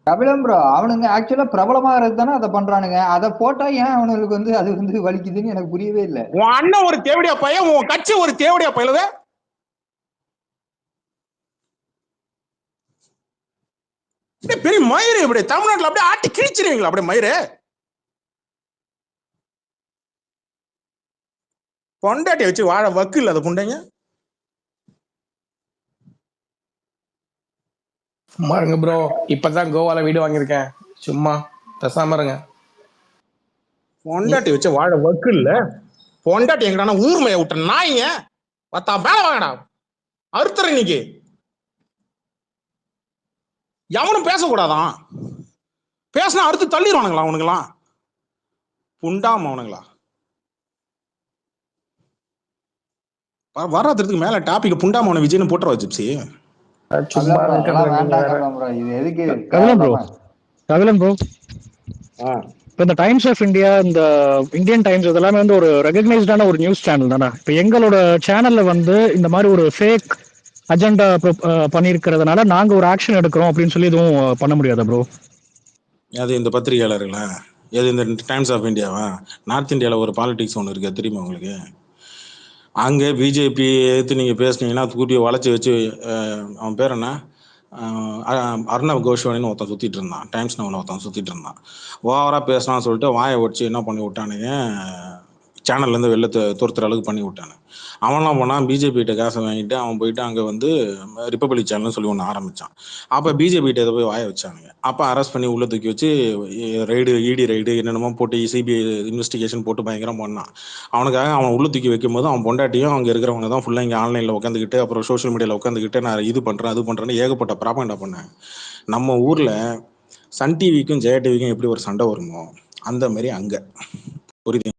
கபிலம் ப்ரோ, அவனுங்க ஆக்சுவலா பிரபலமாகிறது தானே அதை பண்றானுங்க. அதை போட்டா ஏன் அவனுக்கு வந்து அது வந்து வலிக்குதுன்னு எனக்கு புரியவே இல்லை. உன் அண்ணன் ஒரு தேவடியா பையன், உன் கட்சி ஒரு தேவடியா பயிலுத. பெரிய மயிறு இப்படி தமிழ்நாட்டுல அப்படியே ஆட்டி கிழிச்சிருவீங்களா அப்படியே மயிறு? பொண்டாட்டி வச்சு வாழ வக்கு இல்ல அது புண்டைங்க. பாருங்க ப்ரோ, இப்பதான் கோவால வீடு வாங்கியிருக்கேன், சும்மா பேசாம இருங்க. பொண்டாட்டி வச்சு வாழ வக்கு இல்ல. பொண்டாட்டி எங்கடா ஊர்மைய விட்ட நாய்ங்க, பத்தா மேல வாங்கடா அறுத்துற. இன்னைக்கு எவனும் பேசக்கூடாதான், பேசினா அறுத்து தள்ளிடுவானுங்களா அவனுங்களாம் புண்டாம அவனுங்களா. வராதுக்கு மேல டாபிக் புண்டாம விஜய்னு போட்டுருவா ஜிப்சி. கபிலன் ப்ரோ, இப்போ இந்த டைம்ஸ் ஆஃப் இந்தியா, இந்த இந்தியன் டைம்ஸ் இதெல்லாமே வந்து ஒரு ரெகக்னைஸ்டான ஒரு நியூஸ் சேனல் தானே. இப்போ எங்களோட சேனல்ல வந்து இந்த மாதிரி ஒரு ஃபேக் அஜெண்டா பண்ணியிருக்கிறதுனால நாங்க ஒரு ஆக்ஷன் எடுக்கிறோம் அப்படின்னு சொல்லி எதுவும் பண்ண முடியாதா ப்ரோ? அது இந்த பத்திரிகையாளர்களா, எது இந்த டைம்ஸ் ஆஃப் இந்தியாவா? நார்த் இந்தியாவில் ஒரு பாலிடிக்ஸ் ஒன்று இருக்கு தெரியுமா உங்களுக்கு? அங்கே பிஜேபி எடுத்து நீங்கள் பேசுனீங்கன்னா கூட்டியை வளைச்சி வச்சு அவன் பேர் என்ன அர்ணவ் கோஸ்வானின்னு ஒருத்தன் சுற்றிட்டு இருந்தான், டைம்ஸ் நவன் ஒருத்தன் சுற்றிட்டு இருந்தான். ஓவராக பேசினான்னு சொல்லிட்டு வாயை உடச்சி என்ன பண்ணி விட்டானுங்க, சேனல்லேருந்து வெளில துரத்துற அளவுக்கு பண்ணி விட்டானு. அவன்லாம் போனால் பிஜேபிகிட்ட காசை வாங்கிட்டு அவன் போயிட்டு அங்கே வந்து ரிப்பப்ளிக் சேனல்னு சொல்லி ஒன்று ஆரம்பித்தான். அப்போ பிஜேபிகிட்ட இதை போய் வாய வச்சானுங்க. அப்போ அரெஸ்ட் பண்ணி உள்ளே தூக்கி வச்சு இடி ரைடு என்னென்னமோ போட்டு சிபிஐ இன்வெஸ்டிகேஷன் போட்டு பயங்கரம் பண்ணான். அவனுக்காக அவன் உள்ளே தூக்கி வைக்கும் போது அவன் பொண்டாட்டியும் அங்கே இருக்கிறவங்க தான் ஃபுல்லாக இங்கே ஆன்லைனில் உட்காந்துக்கிட்டு அப்புறம் சோஷியல் மீடியாவில் உட்காந்துக்கிட்டு நான் இது பண்ணுறேன் அது பண்ணுறேன்னு ஏகப்பட்ட ப்ராபகண்டா பண்ணேன். நம்ம ஊரில் சன் டிவிக்கும் ஜெயா டிவிக்கும் எப்படி ஒரு சண்டை வருமோ அந்த மாதிரி அங்கே புரியுது.